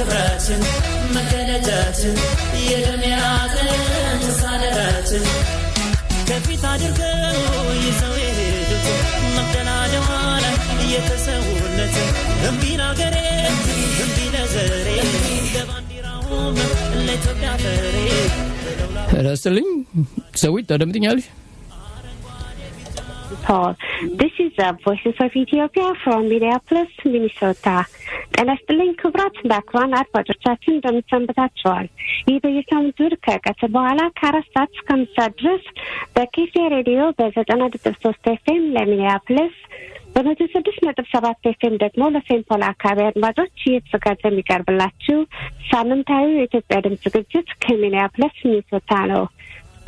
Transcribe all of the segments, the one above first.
ክብራችን መገለጫችን የደሚያትን ሳለራችን ከፊት አድርገው ይዘው የሄዱት መገናደዋ ላይ እየተሰውለት እምቢና ገሬ እምቢ ለዘሬ ለባንዲራውም ለኢትዮጵያ ፈሬ ራስልኝ ሰውት ተደምጥኛለሽ Paul. This is the Voice Ethiopia from Minneapolis, Minnesota. ጤናስጥልኝ ክብራት ባክዋን አድማጮቻችን እንደምትሰንብታችኋል። ይህ በየሳምንቱ ከቀትር በኋላ ከ4 ሰዓት እስከ 5 ሰዓት ድረስ በኬኤፍኤአይ ሬዲዮ በ90.3 ኤፍኤም ለሚኒያፖሊስ በ106.7 ኤፍኤም ደግሞ ለሴንት ፖል አካባቢ አድማጮች እየተዘጋጀ የሚቀርብላችሁ ሳምንታዊ የኢትዮጵያ ድምፅ ዝግጅት ከሚኒያፖሊስ ሚኒሶታ ነው።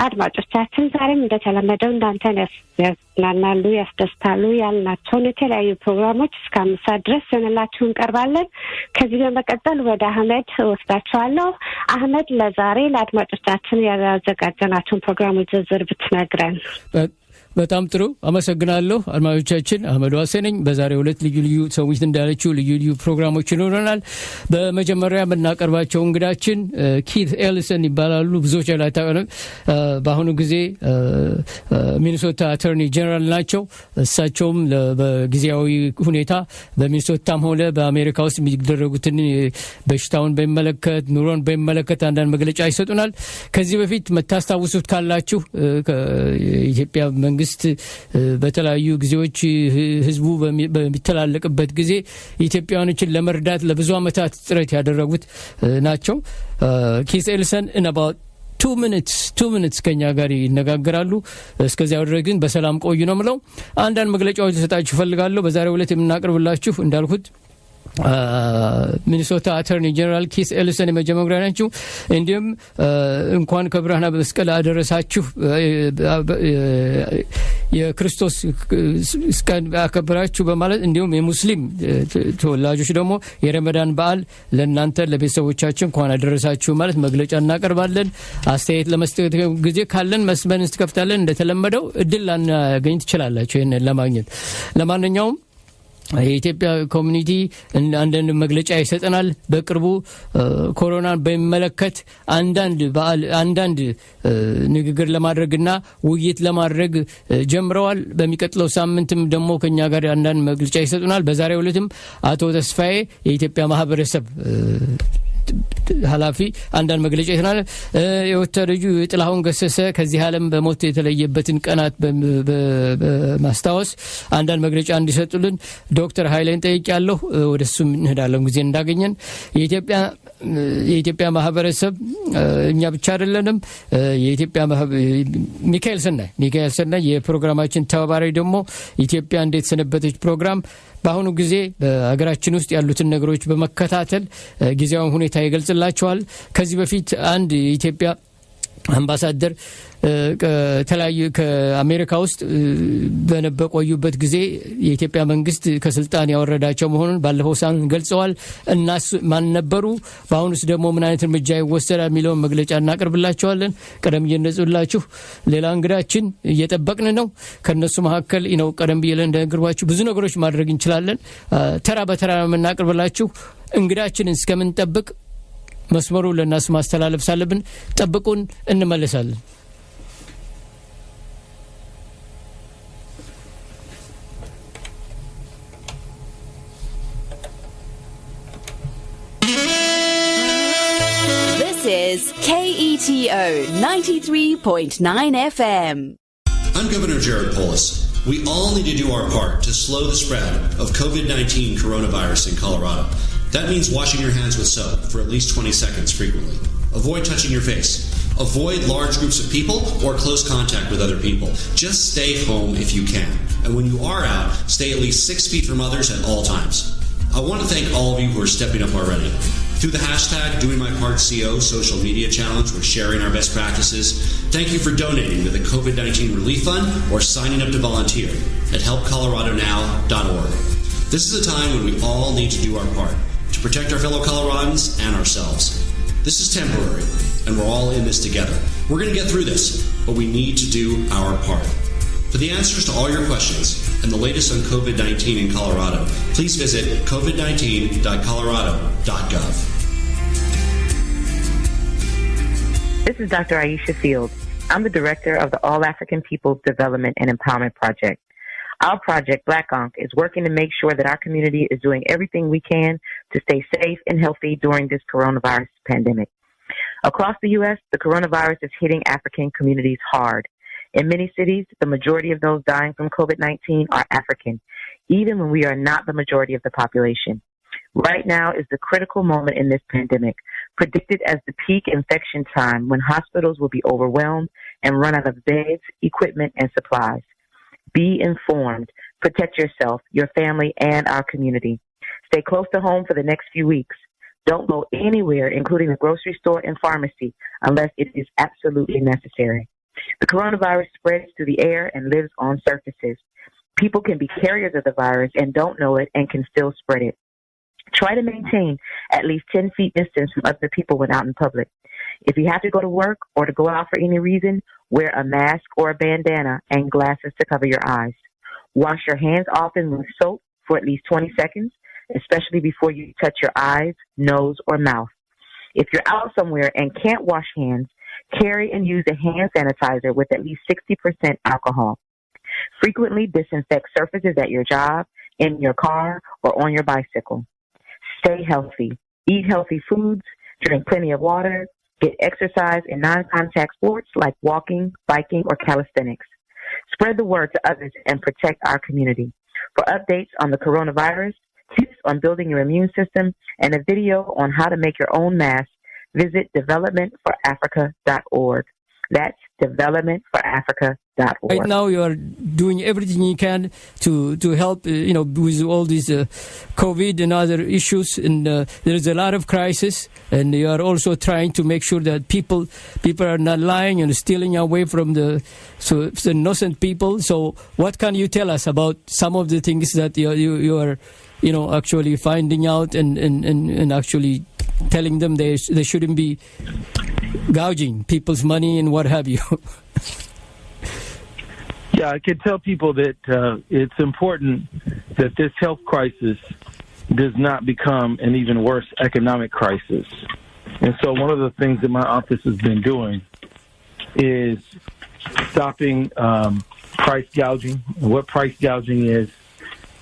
አድማጮቻችን ዛሬም እንደተለመደው እናንተን ያዝናናሉ ያስደስታሉ ያልናቸውን የተለያዩ ፕሮግራሞች እስከ 5 ሰዓት ድረስ እንላችሁ እንቀርባለን። ከዚህ በመቀጠል ወደ አህመድ ወስዳችኋለሁ። አህመድ ለዛሬ ለአድማጮቻችን ያዘጋጀናቸውን ፕሮግራሞች ዝርዝር ብትነግረን። በጣም ጥሩ አመሰግናለሁ። አድማጮቻችን አህመድ ዋሴ ነኝ። በዛሬው ዕለት ልዩ ልዩ ሰዎች እንዳለችው ልዩ ልዩ ፕሮግራሞች ይኖረናል። በመጀመሪያ የምናቀርባቸው እንግዳችን ኪት ኤልሰን ይባላሉ። ብዙዎች ያላታቀነ በአሁኑ ጊዜ ሚኒሶታ አተርኒ ጀነራል ናቸው። እሳቸውም በጊዜያዊ ሁኔታ በሚኒሶታም ሆነ በአሜሪካ ውስጥ የሚደረጉትን በሽታውን በሚመለከት ኑሮን በሚመለከት አንዳንድ መግለጫ ይሰጡናል። ከዚህ በፊት መታስታውሱት ካላችሁ ከኢትዮጵያ መንግስት በተለያዩ ጊዜዎች ህዝቡ በሚተላለቅበት ጊዜ ኢትዮጵያውያኖችን ለመርዳት ለብዙ አመታት ጥረት ያደረጉት ናቸው። ኪስ ኤልሰን in about 2 minutes ከኛ ጋር ይነጋገራሉ። እስከዚያው ድረስ ግን በሰላም ቆዩ ነው የምለው። አንዳንድ መግለጫዎች ልሰጣችሁ እፈልጋለሁ። በዛሬው ዕለት የምናቀርብላችሁ እንዳልኩት ሚኒሶታ አተርኒ ጀነራል ኪስ ኤልሰን የመጀመሪያ ናቸው። እንዲሁም እንኳን ከብርሃነ መስቀል አደረሳችሁ የክርስቶስ ቀን አከበራችሁ በማለት እንዲሁም የሙስሊም ተወላጆች ደግሞ የረመዳን በዓል ለእናንተ ለቤተሰቦቻችን እንኳን አደረሳችሁ ማለት መግለጫ እናቀርባለን። አስተያየት ለመስጠት ጊዜ ካለን መስመር እንከፍታለን። እንደተለመደው እድል ላናገኝ ትችላላችሁ ይሄን ለማግኘት። ለማንኛውም የኢትዮጵያ ኮሚኒቲ አንዳንድ መግለጫ ይሰጠናል። በቅርቡ ኮሮናን በሚመለከት አንዳንድ ንግግር ለማድረግና ውይይት ለማድረግ ጀምረዋል። በሚቀጥለው ሳምንትም ደግሞ ከኛ ጋር አንዳንድ መግለጫ ይሰጡናል። በዛሬው ዕለትም አቶ ተስፋዬ የኢትዮጵያ ማህበረሰብ ኃላፊ አንዳንድ መግለጫ ይተናል። የወታደሩ ጥላሁን ገሰሰ ከዚህ ዓለም በሞት የተለየበትን ቀናት በማስታወስ አንዳንድ መግለጫ እንዲሰጡልን ዶክተር ኃይሌን ጠይቄያለሁ። ወደሱ እንሄዳለን ጊዜ እንዳገኘን። የኢትዮጵያ ማህበረሰብ እኛ ብቻ አይደለንም። የኢትዮጵያ ሚካኤል ሰናይ የፕሮግራማችን ተባባሪ ደግሞ ኢትዮጵያ እንዴት ሰነበተች ፕሮግራም በአሁኑ ጊዜ በአገራችን ውስጥ ያሉትን ነገሮች በመከታተል ጊዜያዊ ሁኔታ ይገልጽላቸዋል። ከዚህ በፊት አንድ የኢትዮጵያ አምባሳደር ከተለያዩ ከአሜሪካ ውስጥ በነበቆዩበት ጊዜ የኢትዮጵያ መንግስት ከስልጣን ያወረዳቸው መሆኑን ባለፈው ሳምንት ገልጸዋል። እናስ ማን ነበሩ? በአሁኑስ ደግሞ ምን አይነት እርምጃ ይወሰዳል የሚለውን መግለጫ እናቀርብላችኋለን። ቀደም እየነጹላችሁ ሌላ እንግዳችን እየጠበቅን ነው። ከነሱ መካከል ነው ቀደም ብዬ እንደነገርኳችሁ ብዙ ነገሮች ማድረግ እንችላለን። ተራ በተራ እናቀርብላችሁ። እንግዳችንን እስከምንጠብቅ መስመሩ ለናስ ማስተላለፍ ሳለብን ጠብቁን፣ እንመለሳለን። This is KETO 93.9 FM. I'm Governor Jared Polis. We all need to do our part to slow the spread of COVID-19 coronavirus in Colorado. That means washing your hands with soap for at least 20 seconds frequently. Avoid touching your face. Avoid large groups of people or close contact with other people. Just stay home if you can. And when you are out, stay at least 6 feet from others at all times. I want to thank all of you who are stepping up already. Through the hashtag #DoingMyPartCO social media challenge, we're sharing our best practices. Thank you for donating to the COVID-19 Relief Fund or signing up to volunteer at helpcoloradonow.org. This is a time when we all need to do our part to protect our fellow Coloradans and ourselves. This is temporary, and we're all in this together. We're going to get through this, but we need to do our part. For the answers to all your questions and the latest on COVID-19 in Colorado, please visit covid19.colorado.gov. This is Dr. Aisha Fields. I'm the director of the All African Peoples Development and Empowerment Project. Our project, Black Onk, is working to make sure that our community is doing everything we can to stay safe and healthy during this coronavirus pandemic. Across the U.S., the coronavirus is hitting African communities hard. In many cities, the majority of those dying from COVID-19 are African, even when we are not the majority of the population. Right now is the critical moment in this pandemic, predicted as the peak infection time when hospitals will be overwhelmed and run out of beds, equipment, and supplies. Be informed. Protect yourself, your family, and our community. Stay close to home for the next few weeks. Don't go anywhere, including the grocery store and pharmacy, unless it is absolutely necessary. The coronavirus spreads through the air and lives on surfaces. People can be carriers of the virus and don't know it and can still spread it. Try to maintain at least 10 feet distance from other people when out in public. If you have to go to work or to go out for any reason, wear a mask or a bandana and glasses to cover your eyes. Wash your hands often with soap for at least 20 seconds, especially before you touch your eyes, nose, or mouth. If you're out somewhere and can't wash hands, carry and use a hand sanitizer with at least 60% alcohol. Frequently disinfect surfaces at your job, in your car, or on your bicycle. Stay healthy. Eat healthy foods, drink plenty of water, get exercise in non-contact sports like walking, biking, or calisthenics. Spread the word to others and protect our community. For updates on the coronavirus, tips on building your immune system, and a video on how to make your own mask, visit developmentforafrica.org. That's developmentforafrica.org. Right now, you are doing everything you can to help, with all these COVID and other issues, and there is a lot of crisis, and you are also trying to make sure that people are not lying and stealing away from the innocent people. So, what can you tell us about some of the things that you are, actually finding out and actually telling them they shouldn't be gouging people's money and what have you? Yeah, I can tell people that it's important that this health crisis does not become an even worse economic crisis. And so one of the things that my office has been doing is stopping price gouging. And what price gouging is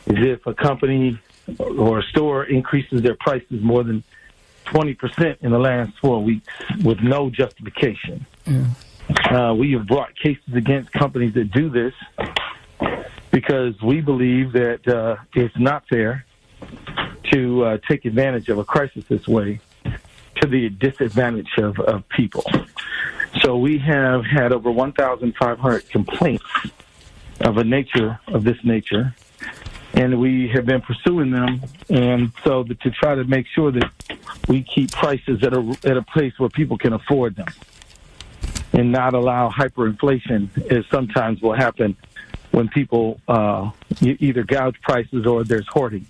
if a company or a store increases their prices more than 20% in the last 4 weeks with no justification. Yeah. We have brought cases against companies that do this because we believe that it's not fair to take advantage of a crisis this way to the disadvantage of people. So we have had over 1,500 complaints of this nature, and we have been pursuing them, and so to try to make sure that we keep prices at a place where people can afford them and not allow hyperinflation, as sometimes will happen when people either gouge prices or there's hoarding.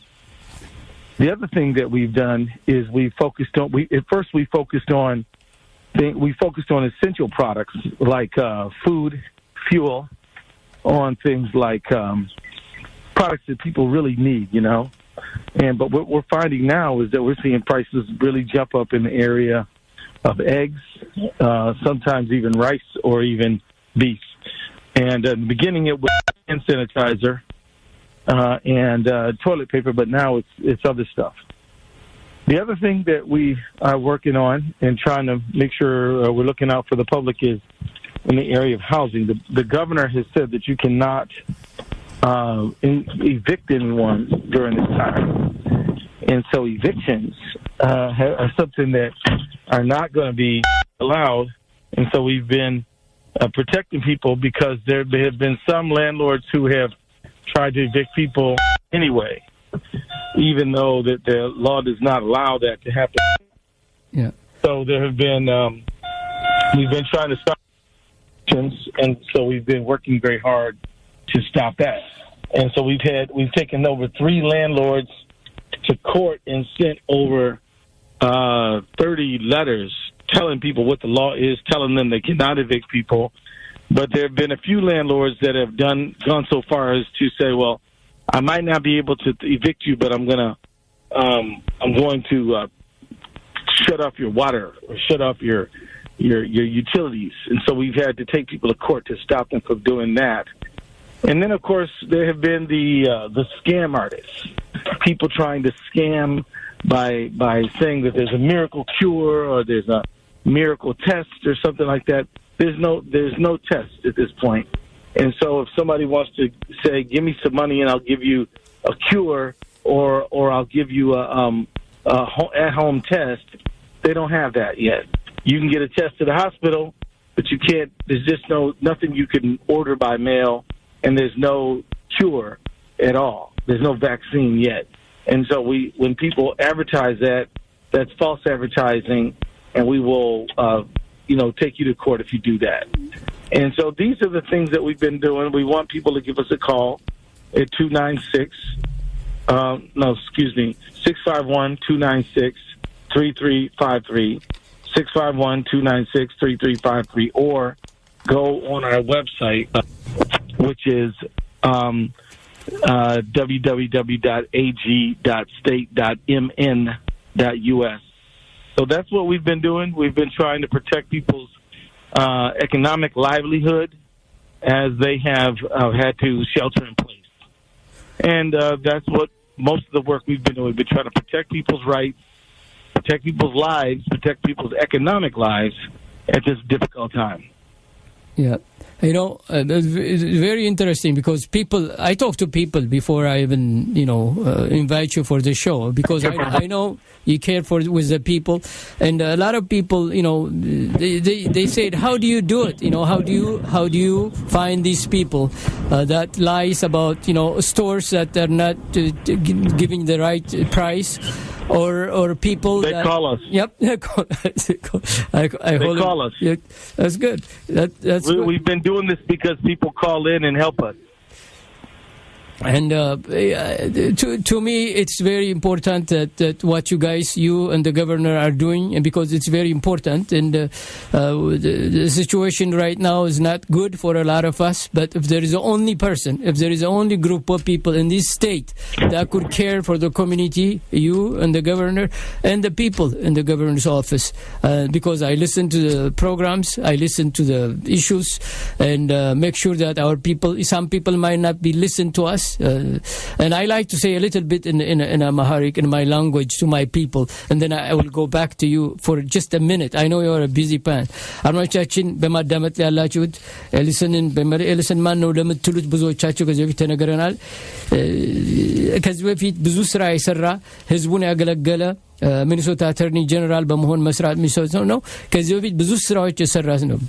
The other thing that we've done is we focused on essential products like food, fuel, on things like products that people really need, but what we're finding now is that we're seeing prices really jump up in the area of eggs, sometimes even rice or even beef. And in the beginning it was hand sanitizer and toilet paper, but now it's other stuff. The other thing that we are working on and trying to make sure we're looking out for the public is in the area of housing. The governor has said that you cannot evict anyone during this time. And so evictions are something that are not going to be allowed. And so we've been protecting people because there have been some landlords who have tried to evict people anyway, even though that the law does not allow that to happen. Yeah. So there have been, we've been trying to stop evictions, and so we've been working very hard to stop that. And so we've taken over 3 landlords to court and sent over 30 letters telling people what the law is, telling them they cannot evict people. But there have been a few landlords that have gone so far as to say, well, I might not be able to evict you, but I'm going to shut off your water or shut off your utilities. And so we've had to take people to court to stop them from doing that. And then, of course, there have been the scam artists, people trying to scam by saying that there's a miracle cure or there's a miracle test or something like that. There's no test at this point. And so if somebody wants to say, give me some money and I'll give you a cure or I'll give you a at-home test, they don't have that yet. You can get a test at the hospital, but you can't. There's just nothing you can order by mail, and there's no cure at all. There's no vaccine yet. And so when people advertise that, that's false advertising, and we will, take you to court if you do that. And so these are the things that we've been doing. We want people to give us a call at 651-296-3353, 651-296-3353, or go on our website, which is www.ag.state.mn.us. So that's what we've been doing. We've been trying to protect people's economic livelihood as they have had to shelter in place. And that's what most of the work we've been doing. We've been trying to protect people's rights, protect people's lives, protect people's economic lives at this difficult time. Yeah. It's very interesting because I talk to people before I even, invite you for the show, because I know you care with the people, and a lot of people, they said, how do you do it? How do you find these people that lies about, stores that are not giving the right price? Or people they call us. Yep, they call us. Yeah, that's good. That's good. We've been doing this because people call in and help us. And to me, it's very important that what you and the governor are doing, and because it's very important. And the situation right now is not good for a lot of us. But if there is the only group of people in this state that could care for the community, you and the governor and the people in the governor's office, because I listen to the programs, I listen to the issues, and make sure that our people. Some people might not be listened to us. And I like to say a little bit in Amharic, in my language, to my people, and then I will go back to you for just a minute. I know you're a busy man. አድማጮቻችን በማዳመጥ ላይ ያላችሁት ኤሊሰን ማን ነው ለምትሉት ብዙዎቻችሁ ከዚህ በፊት ተነግረናል። ከዚህ በፊት ብዙ ስራ የሰራ ህዝቡን ያገለገለ ሚኒሶታ አተርኒ ጀነራል በመሆን መስራት የሚሰው ነው። ከዚህ በፊት ብዙ ስራዎች የሰራስ ነው።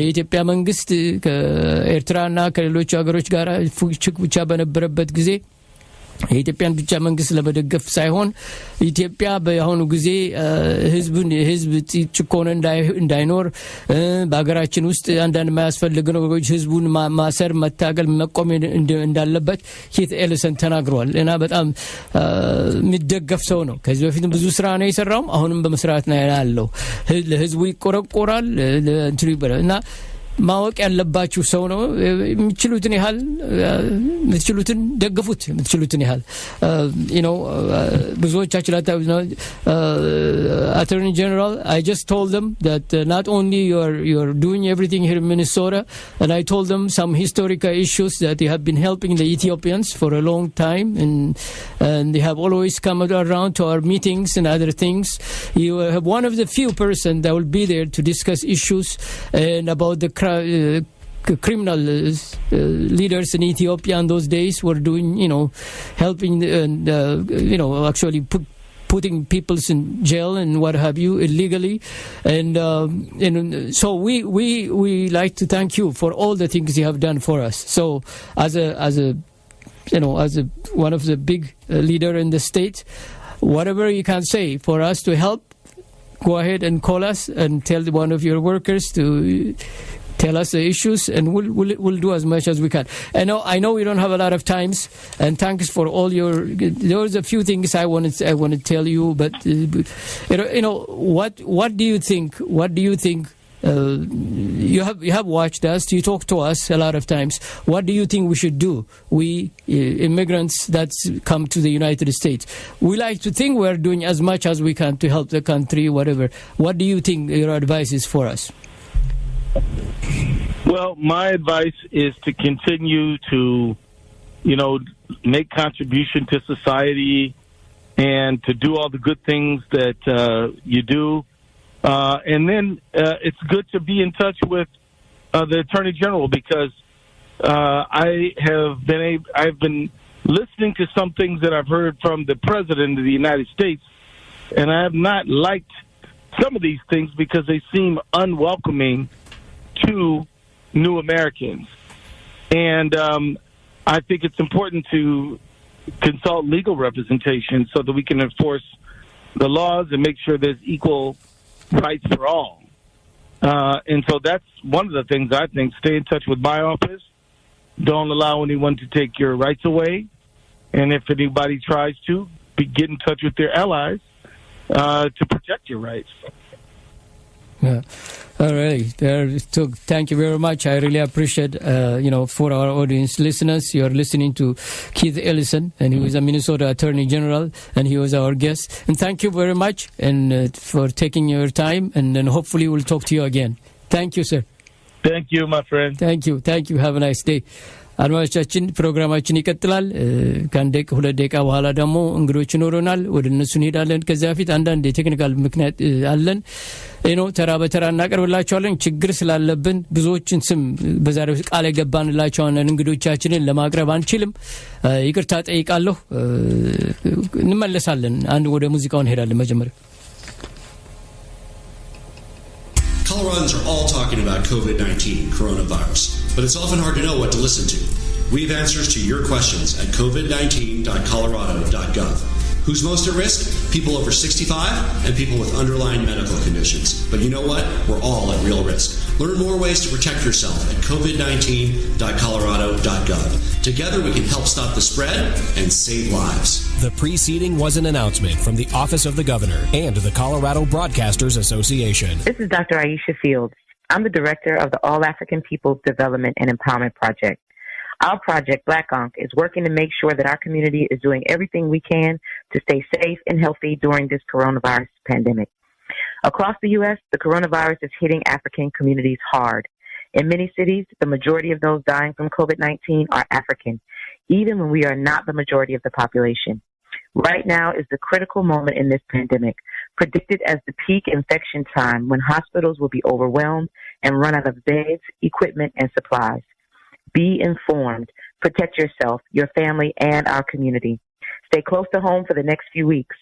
የኢትዮጵያ መንግስት ከኤርትራና ከሌሎች ሀገሮች ጋር ፉክክር ብቻ በነበረበት ጊዜ የኢትዮጵያን ብቻ መንግስት ለመደገፍ ሳይሆን ኢትዮጵያ በአሁኑ ጊዜ ህዝብ ጭቆና እንዳይኖር በአገራችን ውስጥ አንዳንድ ማያስፈልግ ነገሮች ህዝቡን ማሰር መታገል መቆም እንዳለበት ኬት ኤልሰን ተናግሯል እና በጣም የሚደገፍ ሰው ነው። ከዚህ በፊት ብዙ ስራ ነው የሰራው፣ አሁንም በመስራት ነው ያለው። ለህዝቡ ይቆረቆራል ለእንትሪ ይበላል እና ማወቅ ያለባችሁ ሰው ነው። የምትችሉትን ያህል የምትችሉትን ደግፉት፣ የምትችሉትን ያህል ብዙዎቻችን Attorney General, I just told them that not only you're doing everything here in Minnesota, and I told them some historical issues that you have been helping the Ethiopians for a long time, and they have always come around to our meetings and other things. You have one of the few person that will be there to discuss issues and about the criminal leaders in Ethiopia in those days were doing, helping and actually putting people in jail and what have you illegally, and so we like to thank you for all the things you have done for us. So as a one of the big leader in the state, whatever you can say for us to help, go ahead and call us and tell one of your workers to tell us the issues, and we'll do as much as we can. I know we don't have a lot of times, and thanks for all your. There's a few things I want to tell you, but what do you think? What do you think You have watched us. You talk to us a lot of times. What do you think we should do? We immigrants that come to the United States, we like to think we're doing as much as we can to help the country, whatever. What do you think your advice is for us? Well, my advice is to continue to, make contribution to society and to do all the good things that you do. And then it's good to be in touch with the Attorney General, because I've been listening to some things that I've heard from the President of the United States, and I have not liked some of these things because they seem unwelcoming to new Americans. And I think it's important to consult legal representation so that we can enforce the laws and make sure there's equal rights for all. And so that's one of the things I think. Stay in touch with my office. Don't allow anyone to take your rights away. And if anybody tries to, get in touch with their allies to protect your rights. Yeah. All right. So thank you very much. I really appreciate, for our audience listeners, you are listening to Keith Ellison, and he was a Minnesota Attorney General, and he was our guest. And thank you very much and for taking your time, and then hopefully we'll talk to you again. Thank you, sir. Thank you, my friend. Thank you. Have a nice day. አድማጮቻችን ፕሮግራማችን ይቀጥላል። ከአንድ ሁለት ደቂቃ በኋላ ደግሞ እንግዶች ይኖሩናል። ወደ እነሱ እንሄዳለን። ከዚያ በፊት አንዳንድ የቴክኒካል ምክንያት አለን። ተራ በተራ እናቀርብላችኋለን። ችግር ስላለብን ብዙዎችን ስም በዛሬው ቃል የገባንላቸውን እንግዶቻችንን ለማቅረብ አንችልም። ይቅርታ ጠይቃለሁ። እንመለሳለን። አንድ ወደ ሙዚቃው እንሄዳለን መጀመሪያ። Coloradans are all talking about COVID-19 coronavirus, but it's often hard to know what to listen to. We have answers to your questions at covid19.colorado.gov. Who's most at risk? People over 65 and people with underlying medical conditions. But you know what? We're all at real risk. Learn more ways to protect yourself at covid19.colorado.gov. Together we can help stop the spread and save lives. The preceding was an announcement from the Office of the Governor and the Colorado Broadcasters Association. This is Dr. Aisha Fields. I'm the director of the All African Peoples Development and Empowerment Project. Our project, Black Onk, is working to make sure that our community is doing everything we can to stay safe and healthy during this coronavirus pandemic. Across the U.S., the coronavirus is hitting African communities hard. In many cities, the majority of those dying from COVID-19 are African, even when we are not the majority of the population. Right now is the critical moment in this pandemic, predicted as the peak infection time when hospitals will be overwhelmed and run out of beds, equipment, and supplies. Be informed. Protect yourself, your family, and our community. Stay close to home for the next few weeks.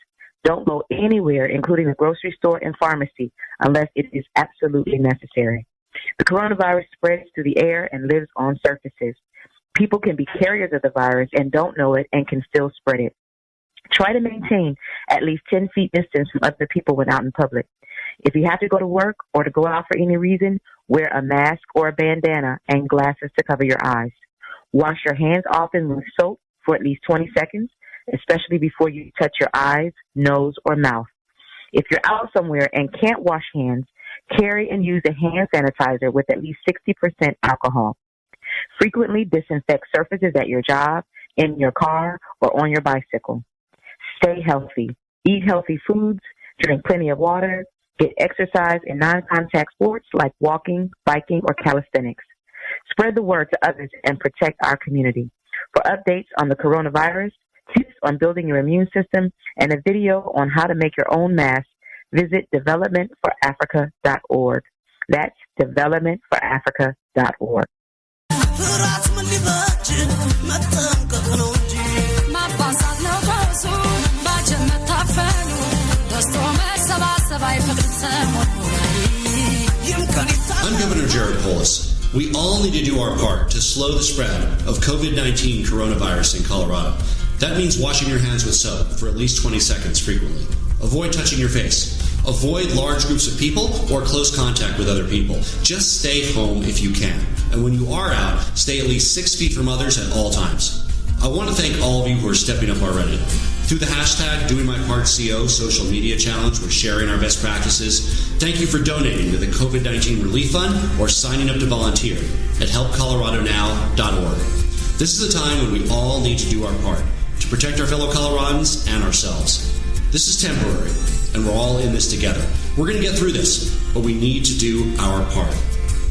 Don't go anywhere, including the grocery store and pharmacy, unless it is absolutely necessary. The coronavirus spreads through the air and lives on surfaces. People can be carriers of the virus and don't know it and can still spread it. Try to maintain at least 10 feet distance from other people when out in public. If you have to go to work or to go out for any reason, wear a mask or a bandana and glasses to cover your eyes. Wash your hands often with soap for at least 20 seconds, especially before you touch your eyes, nose, or mouth. If you're out somewhere and can't wash hands, carry and use a hand sanitizer with at least 60% alcohol. Frequently disinfect surfaces at your job, in your car, or on your bicycle. Stay healthy. Eat healthy foods, drink plenty of water, get exercise in non-contact sports like walking, biking, or calisthenics. Spread the word to others and protect our community. For updates on the coronavirus, tips on building your immune system, and a video on how to make your own mask, visit developmentforafrica.org. That's developmentforafrica.org. I'm Governor Jared Polis. We all need to do our part to slow the spread of COVID-19 coronavirus in Colorado. That means washing your hands with soap for at least 20 seconds frequently. Avoid touching your face. Avoid large groups of people or close contact with other people. Just stay home if you can. And when you are out, stay at least 6 feet from others at all times. I want to thank all of you who are stepping up already. Through the hashtag #DoingMyPartCO social media challenge, we're sharing our best practices. Thank you for donating to the COVID-19 Relief Fund or signing up to volunteer at helpcoloradonow.org. This is a time when we all need to do our part to protect our fellow Coloradans and ourselves. This is temporary, and we're all in this together. We're going to get through this, but we need to do our part.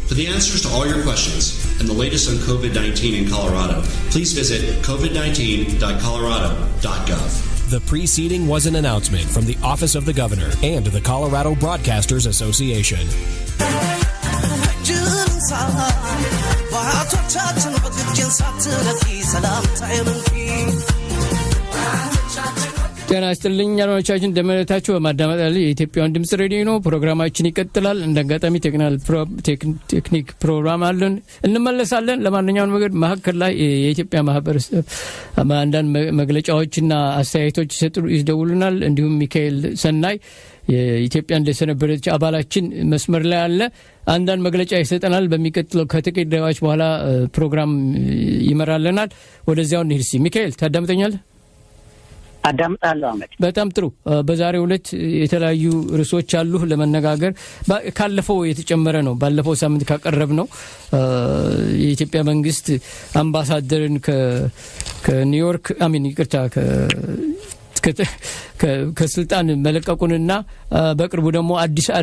For the answers to all your questions and the latest on COVID-19 in Colorado, please visit covid19.colorado.gov. The preceding was an announcement from the Office of the Governor and the Colorado Broadcasters Association. ጤና ይስጥልኝ አድማጮቻችን እንደምንላችሁ በማዳመጥ ላይ የኢትዮጵያን ድምጽ ሬዲዮ ነው ፕሮግራማችን ይቀጥላል እንደጋጣሚ ቴክኒክ ፕሮግራም አለን እንመለሳለን ለማንኛውም ነገር መሀከል ላይ የኢትዮጵያ ማህበረሰብ አንዳንድ መግለጫዎችና አስተያየቶች ይደውሉናል እንዲሁም ሚካኤል ሰናይ የኢትዮጵያ እንደሰነበረች አባላችን መስመር ላይ አለ አንዳንድ መግለጫ ይሰጠናል በሚቀጥለው ከጥቂት ደቂቃዎች በኋላ ፕሮግራም ይመራልናል ወደዚያው እንሂድ ሚካኤል ታዳምጠኛለህ አዳምጣለሁ አመት በጣም ጥሩ በዛሬው ዕለት የተለያዩ ርዕሶች አሉ ለመነጋገር ካለፈው የተጨመረ ነው ባለፈው ሳምንት ካቀረብ ነው የኢትዮጵያ መንግስት አምባሳደርን ከኒውዮርክ ይቅርታ ከስልጣን መለቀቁንና በቅርቡ ደግሞ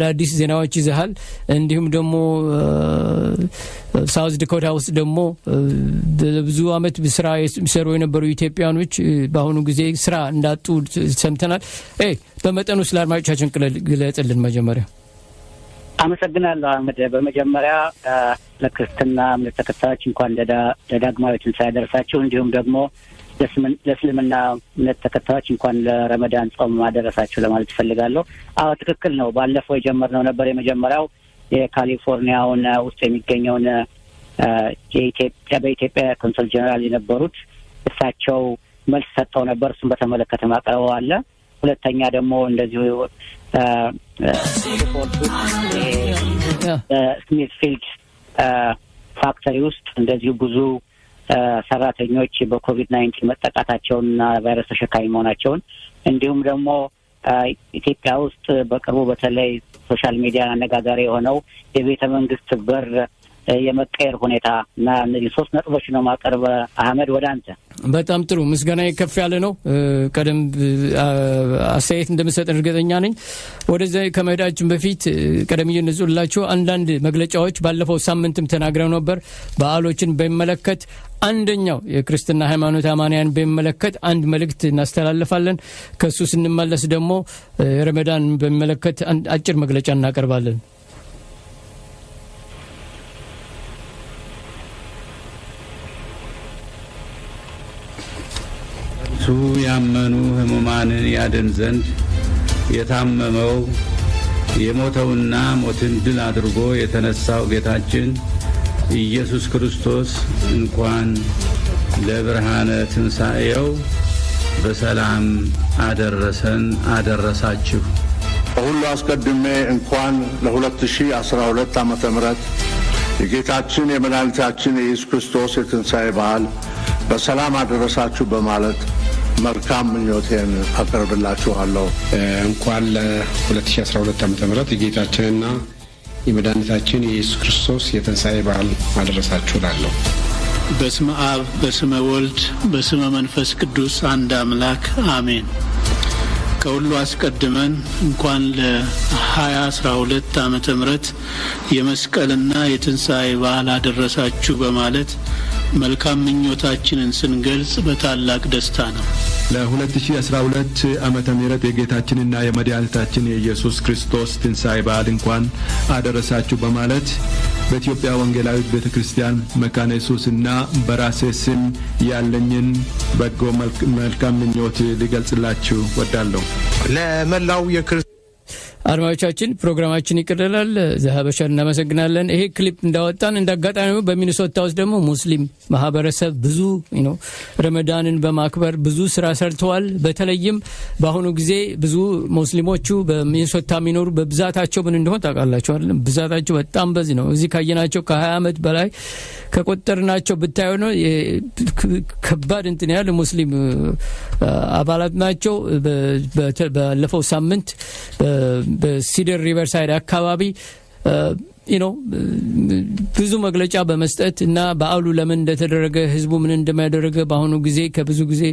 አዲስ ዜናዎች ይዘሃል እንዲሁም ደግሞ ሳውዝ ዳኮታ ውስጥ ደግሞ ብዙ አመት ስራ የሚሰሩ የነበሩ ኢትዮጵያኖች በአሁኑ ጊዜ ስራ እንዳጡ ሰምተናል በመጠኑ ስለ አድማጮቻችን ግለጽልን መጀመሪያ አመሰግናለሁ አህመድ በመጀመሪያ ለክርስትና እምነት ተከታዮች እንኳን ለዳግማዊ ትንሣኤ ያደረሳችሁ እንዲሁም ደግሞ ለእስልምና እምነት ተከታዮች እንኳን ለረመዳን ጾም አደረሳችሁ ለማለት ፈልጋለሁ አዎ ትክክል ነው ባለፈው የጀመርነው ነበር የመጀመሪያው የካሊፎርኒያውን ውስጥ የሚገኘውን በኢትዮጵያ ኮንሱል ጀነራል የነበሩት እሳቸው መልስ ሰጥተው ነበር እሱን በተመለከተ ማቅረበው አለ ሁለተኛ ደግሞ እንደዚሁ ስሚትፊልድ ፋክተሪ ውስጥ እንደዚሁ ብዙ ሰራተኞች በኮቪድ-19 መጠቃታቸውና ቫይረስ ተሸካሚ መሆናቸውን እንዲሁም ደግሞ ኢትዮጵያ ውስጥ በቅርቡ በተለይ ሶሻል ሚዲያ አነጋጋሪ የሆነው የቤተ መንግስት በር የመቀየር ሁኔታ እና እነዚህ ሶስት ነጥቦች ነው ማቀርበ አህመድ ወደ አንተ በጣም ጥሩ ምስጋና ይከፍ ያለ ነው ቀደም አስተያየት እንደምሰጥ እርግጠኛ ነኝ ወደዚህ ከመሄዳችን በፊት ቀደም ይነዙላችሁ አንዳንድ መግለጫዎች ባለፈው ሳምንትም ተናግረው ነበር በዓሎችን በሚመለከት አንደኛው የክርስትና ሃይማኖት አማንያን በሚመለከት አንድ መልእክት እናስተላልፋለን ከሱ ስንመለስ ደግሞ ረመዳን በሚመለከት አጭር መግለጫ እናቀርባለን ያመኑ ህሙማንን ያድን ዘንድ የታመመው የሞተውና ሞትን ድል አድርጎ የተነሳው ጌታችን ኢየሱስ ክርስቶስ እንኳን ለብርሃነ ትንሣኤው በሰላም አደረሰን አደረሳችሁ ሁሉ አስቀድሜ እንኳን ለ2012 ዓመተ ምህረት የጌታችን የመድኃኒታችን የኢየሱስ ክርስቶስ የትንሣኤ በዓል በሰላም አደረሳችሁ በማለት መልካም ምኞቴን አቀርብላችኋለሁ እንኳን ለ2012 ዓመተ ምህረት የጌታችንና የመድኃኒታችን የኢየሱስ ክርስቶስ የትንሣኤ በዓል አደረሳችሁ ላለሁ በስመ አብ በስመ ወልድ በስመ መንፈስ ቅዱስ አንድ አምላክ አሜን ከሁሉ አስቀድመን እንኳን ለ2012 ዓመተ ምህረት የመስቀልና የትንሣኤ በዓል አደረሳችሁ በማለት መልካም ምኞታችንን ስንገልጽ በታላቅ ደስታ ነው ለ2012 ዓመተ ምህረት የጌታችንና የመድኃኒታችን የኢየሱስ ክርስቶስ ትንሣኤ በዓል እንኳን አደረሳችሁ በማለት በኢትዮጵያ ወንጌላዊት ቤተክርስቲያን መካነ ኢየሱስና በራሴ ስም ያለኝን በጎ መልካም ምኞት ሊገልጽላችሁ ወዳለሁ ለመላው አድማጮቻችን ፕሮግራማችን ይቀጥላል። ዘሀበሻን እናመሰግናለን። ይሄ ክሊፕ እንዳወጣን እንዳጋጣሚ በሚኒሶታ ውስጥ ደግሞ ሙስሊም ማህበረሰብ ብዙ ረመዳንን በማክበር ብዙ ስራ ሰርተዋል። በተለይም በአሁኑ ጊዜ ብዙ ሙስሊሞቹ በሚኒሶታ የሚኖሩ በብዛታቸው ምን እንደሆነ ታውቃላችሁ አይደል? ብዛታቸው በጣም በዚህ ነው። እዚህ ካየናቸው ከ20 ዓመት በላይ ከቆጠርናቸው ብታዩ ነው ከባድ እንትን ያለ ሙስሊም አባላት ናቸው። ባለፈው ሳምንት በሲደር ሪቨርሳይድ አካባቢ ብዙ መግለጫ በመስጠት እና በአሉ ለምን እንደተደረገ ህዝቡ ምን እንደሚያደርግ በአሁኑ ጊዜ ከብዙ ጊዜ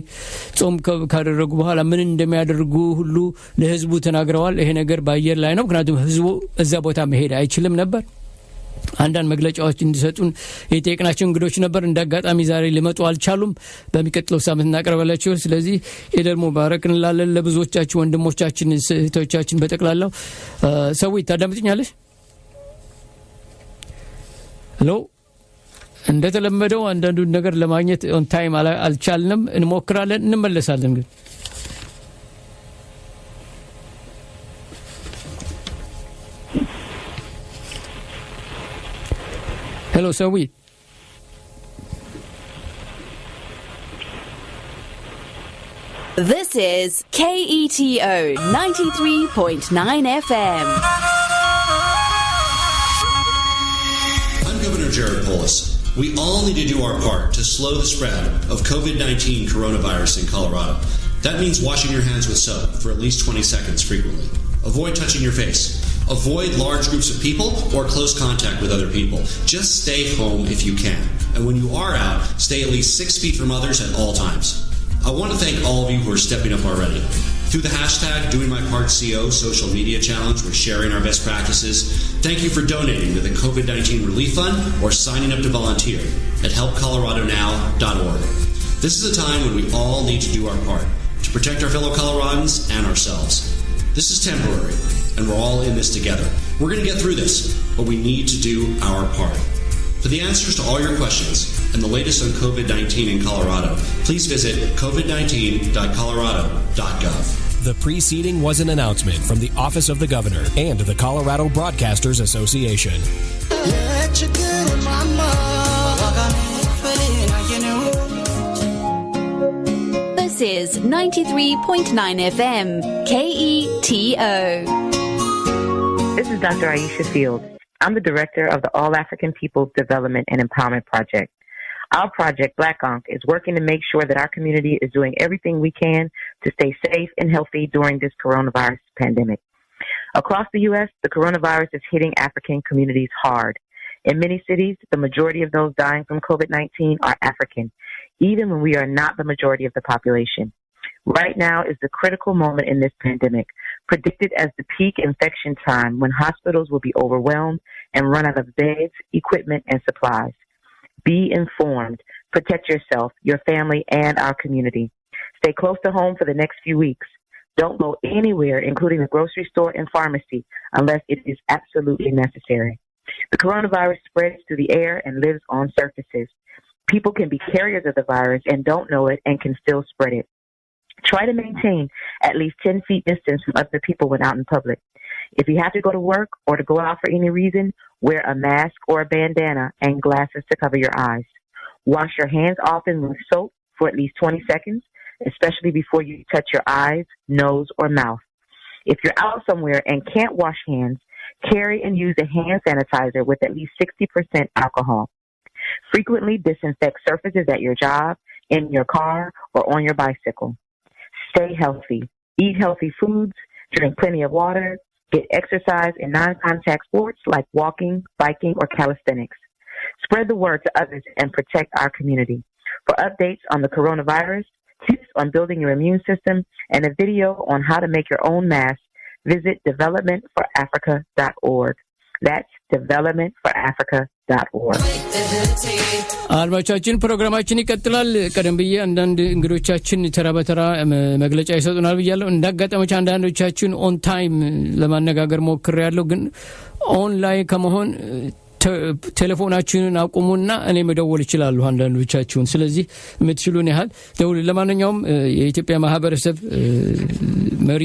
ጾም ካደረጉ በኋላ ምን እንደሚያደርጉ ሁሉ ለህዝቡ ተናግረዋል። ይሄ ነገር ባየር ላይ ነው። ምክንያቱም ህዝቡ እዛ ቦታ መሄድ አይችልም ነበር። አንዳንድ መግለጫዎች እንዲሰጡን የጠየቅናቸው እንግዶች ነበር። እንዳጋጣሚ ዛሬ ሊመጡ አልቻሉም። በሚቀጥለው ሳምንት እናቀርባላችሁ። ስለዚህ ኢድ ሙባረክ እንላለን ለብዙዎቻችሁ ወንድሞቻችን እህቶቻችን በጠቅላላው። ሰው ታዳምጥኛለሽ? ሄሎ። እንደተለመደው አንዳንዱ ነገር ለማግኘት ኦን ታይም አልቻልንም። እንሞክራለን፣ እንመለሳለን ግን Hello, Sawi. This is KETO 93.9 FM. I'm Governor Jared Polis. We all need to do our part to slow the spread of COVID-19 coronavirus in Colorado. That means washing your hands with soap for at least 20 seconds frequently. Avoid touching your face. Avoid large groups of people or close contact with other people. Just stay home if you can. And when you are out, stay at least 6 feet from others at all times. I want to thank all of you who are stepping up already. Through the hashtag #DoingMyPartCO social media challenge, we're sharing our best practices. Thank you for donating to the COVID-19 Relief Fund or signing up to volunteer at helpcoloradonow.org. This is a time when we all need to do our part to protect our fellow Coloradans and ourselves. This is temporary, and we're all in this together. We're going to get through this, but we need to do our part. For the answers to all your questions and the latest on COVID-19 in Colorado, please visit covid19.colorado.gov. The preceding was an announcement from the Office of the Governor and the Colorado Broadcasters Association. This is 93.9 FM, KETO. This is Dr. Aisha Fields. I'm the director of the All African Peoples Development and Empowerment Project. Our project, Black Onk, is working to make sure that our community is doing everything we can to stay safe and healthy during this coronavirus pandemic. Across the U.S., the coronavirus is hitting African communities hard. In many cities, the majority of those dying from COVID-19 are African, even when we are not the majority of the population. Right now is the critical moment in this pandemic, predicted as the peak infection time when hospitals will be overwhelmed and run out of beds, equipment, and supplies. Be informed. Protect yourself, your family, and our community. Stay close to home for the next few weeks. Don't go anywhere, including the grocery store and pharmacy, unless it is absolutely necessary. The coronavirus spreads through the air and lives on surfaces. People can be carriers of the virus and don't know it and can still spread it. Try to maintain at least 10 feet distance from other people when out in public. If you have to go to work or to go out for any reason, wear a mask or a bandana and glasses to cover your eyes. Wash your hands often with soap for at least 20 seconds, especially before you touch your eyes, nose, or mouth. If you're out somewhere and can't wash hands, carry and use a hand sanitizer with at least 60% alcohol. Frequently disinfect surfaces at your job, in your car, or on your bicycle. Stay healthy. Eat healthy foods, drink plenty of water, get exercise in non-contact sports like walking, biking, or calisthenics. Spread the word to others and protect our community. For updates on the coronavirus, tips on building your immune system, and a video on how to make your own mask, visit developmentforafrica.org. That's developmentforafrica.org. አድማጮቻችን ፕሮግራማችን ይቀጥላል። ቀደም ብዬ አንዳንድ እንግዶቻችን ተራ በተራ መግለጫ ይሰጡናል ብያለሁ። እንዳጋጠመች አንዳንዶቻችን ኦን ታይም ለማነጋገር ሞክሬያለሁ፣ ግን ኦንላይን ከመሆን ቴሌፎናችንን አቁሙና እኔ መደወል ይችላል አንዳንዶቻችሁን። ስለዚህ የምትችሉን ያህል ደውሉ። ለማንኛውም የኢትዮጵያ ማህበረሰብ መሪ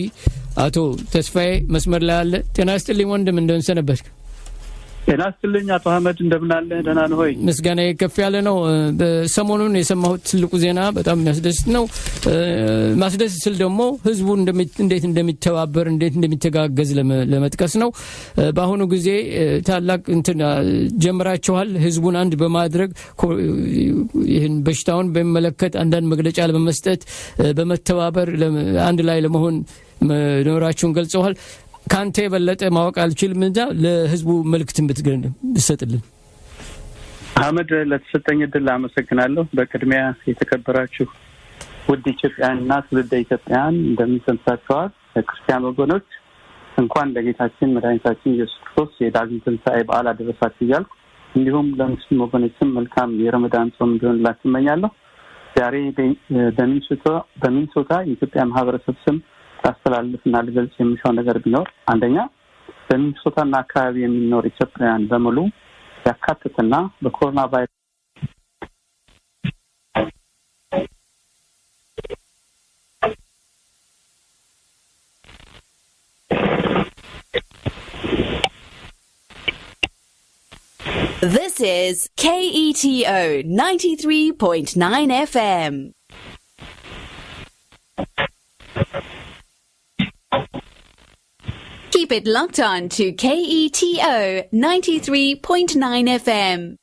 አቶ ተስፋዬ መስመር ላይ አለ። ጤና ይስጥልኝ ወንድም እንደምን ሰነበትክ? ጤና ይስጥልኝ አቶ አህመድ እንደምን አለ? ደህና ነህ ሆይ? ምስጋና ከፍ ያለ ነው። በሰሞኑን የሰማሁት ትልቁ ዜና በጣም የሚያስደስት ነው። ማስደስት ስል ደግሞ ህዝቡ እንዴት እንደሚተባበር እንዴት እንደሚተጋገዝ ለመጥቀስ ነው። በአሁኑ ጊዜ ታላቅ ጀምራችኋል። ህዝቡን አንድ በማድረግ ይህን በሽታውን በሚመለከት አንዳንድ መግለጫ ለመስጠት በመተባበር አንድ ላይ ለመሆን መኖራችሁን ገልጸዋል። ካንተ የበለጠ ማወቅ አልችልም እንጂ ለህዝቡ መልእክት ብትሰጥልን። አህመድ ለተሰጠኝ እድል አመሰግናለሁ። በቅድሚያ የተከበራችሁ ውድ ኢትዮጵያውያንና ትውልደ ኢትዮጵያውያን እንደምን ሰንብታችኋል? ክርስቲያን ወገኖች እንኳን ለጌታችን መድኃኒታችን ኢየሱስ ክርስቶስ የዳግም ትንሣኤ በዓል አደረሳችሁ እያልኩ እንዲሁም ለሙስሊም ወገኖችም መልካም የረመዳን ጾም እንዲሆንላችሁ እመኛለሁ። ዛሬ በሚኒሶታ የኢትዮጵያ ማህበረሰብ ስም ታስተላልፍና ልገልጽ የሚሻው ነገር ቢኖር አንደኛ በሚኒሶታና አካባቢ የሚኖር ኢትዮጵያውያን በሙሉ ያካተተና በኮሮና ቫይረስ This is KETO 93.9 FM. Keep it locked on to KETO 93.9 FM.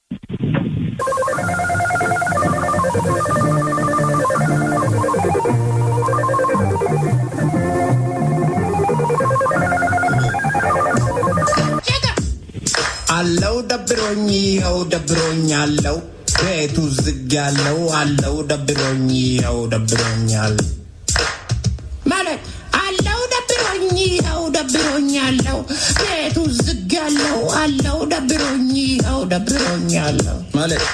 አለው ደብሮኛለው ቤቱ ዝግ ያለው አለው ደብሮኛል ማለት አለው ደብሮኛለው ቤቱ ዝግ ያለው አለው ደብሮኛል ማለት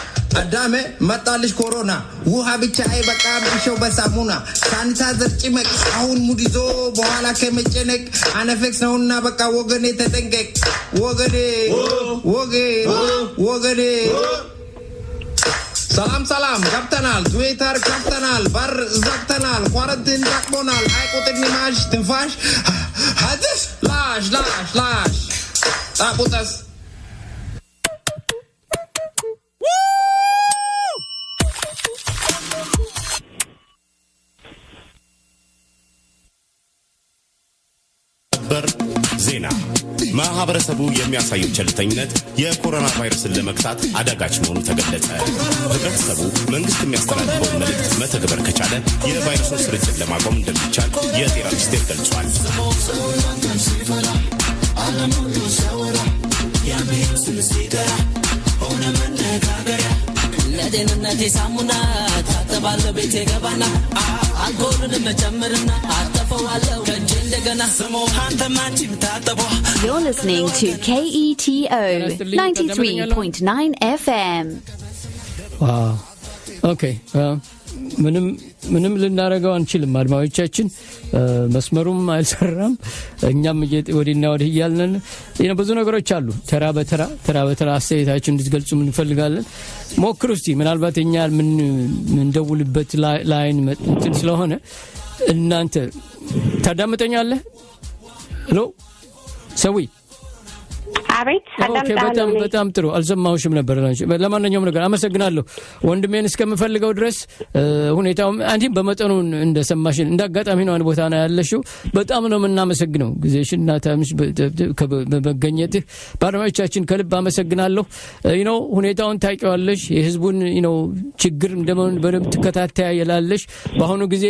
አዳሜ መጣልሽ ኮሮና ውሃ ብቻ አይበቃም እሾው በሳሙና ሳኒታይዘር ጭመቅ አሁን ሙዲዞ በኋላ ከመጨነቅ አነፌክስ ነውና በቃ ወገኔ ተጠንቀቅ ወገኔ ሰላም ገብተናል ትዊተር ከፍተናል በር ዘግተናል ኳረንቲን ታቅቦናል አይቆጥኝ ማሽ ትንፋሽ ሀዲስ ላሽ ታቁተስ ዜና ማህበረሰቡ የሚያሳየው ቸልተኝነት የኮሮና ቫይረስን ለመግታት አዳጋች መሆኑ ተገለጸ። ህብረተሰቡ መንግስት የሚያስተላልፈውን መልእክት መተግበር ከቻለ የቫይረሱን ስርጭት ለማቆም እንደሚቻል የጤና ሚኒስቴር ገልጿል። ለደህንነቴ ሳሙና ታጠባለ ቤቴ ገባና አልኮልን መጨመርና አጠፈዋለሁ ከእጄ እንደገና ስሞ አንተማንቺም ታጠቦ You're listening to KETO 93.9 FM. Wow. Okay. ምንም ልናረጋው አንችልም አድማጮቻችን መስመሩም አልሰራም እኛም ወዲና ወዲህ ያለን ብዙ ነገሮች አሉ ተራ በተራ አስተያየታችሁን እንድትገልጹ እንፈልጋለን ሞክሩ እስቲ ምናልባት እኛ ምን ደውልበት ላይን እንትን ስለሆነ እናንተ ታዳምጠኛለህ ሄሎ ሰዊ አቤት በጣም ጥሩ አልሰማሁሽም ነበር ለማንኛውም ነገር አመሰግናለሁ ወንድሜን እስከምፈልገው ድረስ ሁኔታው አንቺም በመጠኑ እንደሰማሽን እንዳጋጣሚ ነው አንድ ቦታ ነው ያለሽው በጣም ነው እናመሰግነው ጊዜሽና ታምሽ በመገኘትህ ባለሙያዎቻችን ከልብ አመሰግናለሁ ሁኔታውን ታውቂዋለሽ የህዝቡን ችግር እንደምን በደንብ ተከታታያለሽ በአሁኑ ጊዜ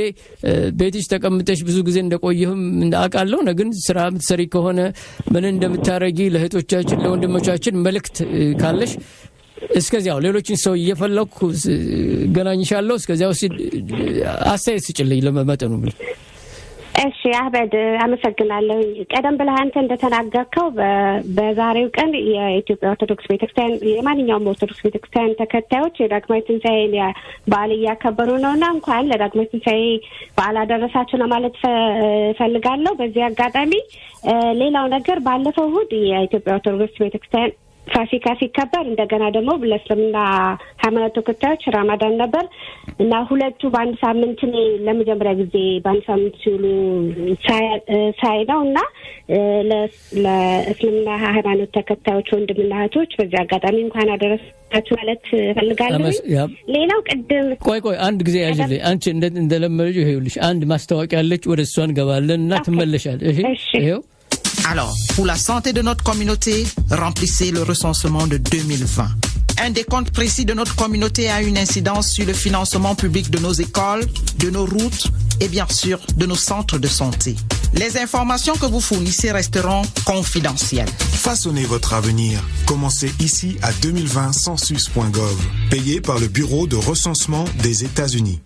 ቤትሽ ተቀምጠሽ ብዙ ጊዜ እንደቆየህም አውቃለሁ ግን ስራ ምትሰሪ ከሆነ ምን እንደምታረጊ ለህቶች ለወንድሞቻችን መልእክት ካለሽ እስከዚያው ሌሎችን ሰው እየፈለኩ ገናኝሻለሁ እስከዚያው አስተያየት ስጭልኝ ለመመጠኑ እሺ አህመድ አመሰግናለሁ ቀደም ብለህ አንተ እንደተናገርከው በዛሬው ቀን የኢትዮጵያ ኦርቶዶክስ ቤተክርስቲያን የማንኛውም ኦርቶዶክስ ቤተክርስቲያን ተከታዮች የዳግማዊ ትንሣኤ በዓል እያከበሩ ነውና እንኳን ለዳግማዊ ትንሣኤ በዓል አደረሳችሁ ለማለት ፈልጋለሁ በዚህ አጋጣሚ ሌላው ነገር ባለፈው እሁድ የኢትዮጵያ ኦርቶዶክስ ቤተክርስቲያን ፋሲካ ሲከበር እንደገና ደግሞ ለእስልምና ሃይማኖት ተከታዮች ረመዳን ነበር እና ሁለቱ በአንድ ሳምንት ለመጀመሪያ ጊዜ በአንድ ሳምንት ሲሉ ሳይነውና ለእስልምና ሃይማኖት ተከታዮች ወንድምና እህቶች በዚህ አጋጣሚ እንኳን አደረሳችሁ ማለት ፈልጋለሁ። ሌላው ቅድም ቆይ አንድ ጊዜ ያጅልኝ አንቺ እንደለመደው ይሄውልሽ አንድ ማስተዋቂያ አለች ወደ እሷ እንገባለንና ትመለሻለሽ። ይሄው Alors, pour la santé de notre communauté, remplissez le recensement de 2020. Un décompte précis de notre communauté a une incidence sur le financement public de nos écoles, de nos routes et bien sûr de nos centres de santé. Les informations que vous fournissez resteront confidentielles. Façonnez votre avenir. Commencez ici à 2020 census.gov, payé par le Bureau de recensement des États-Unis.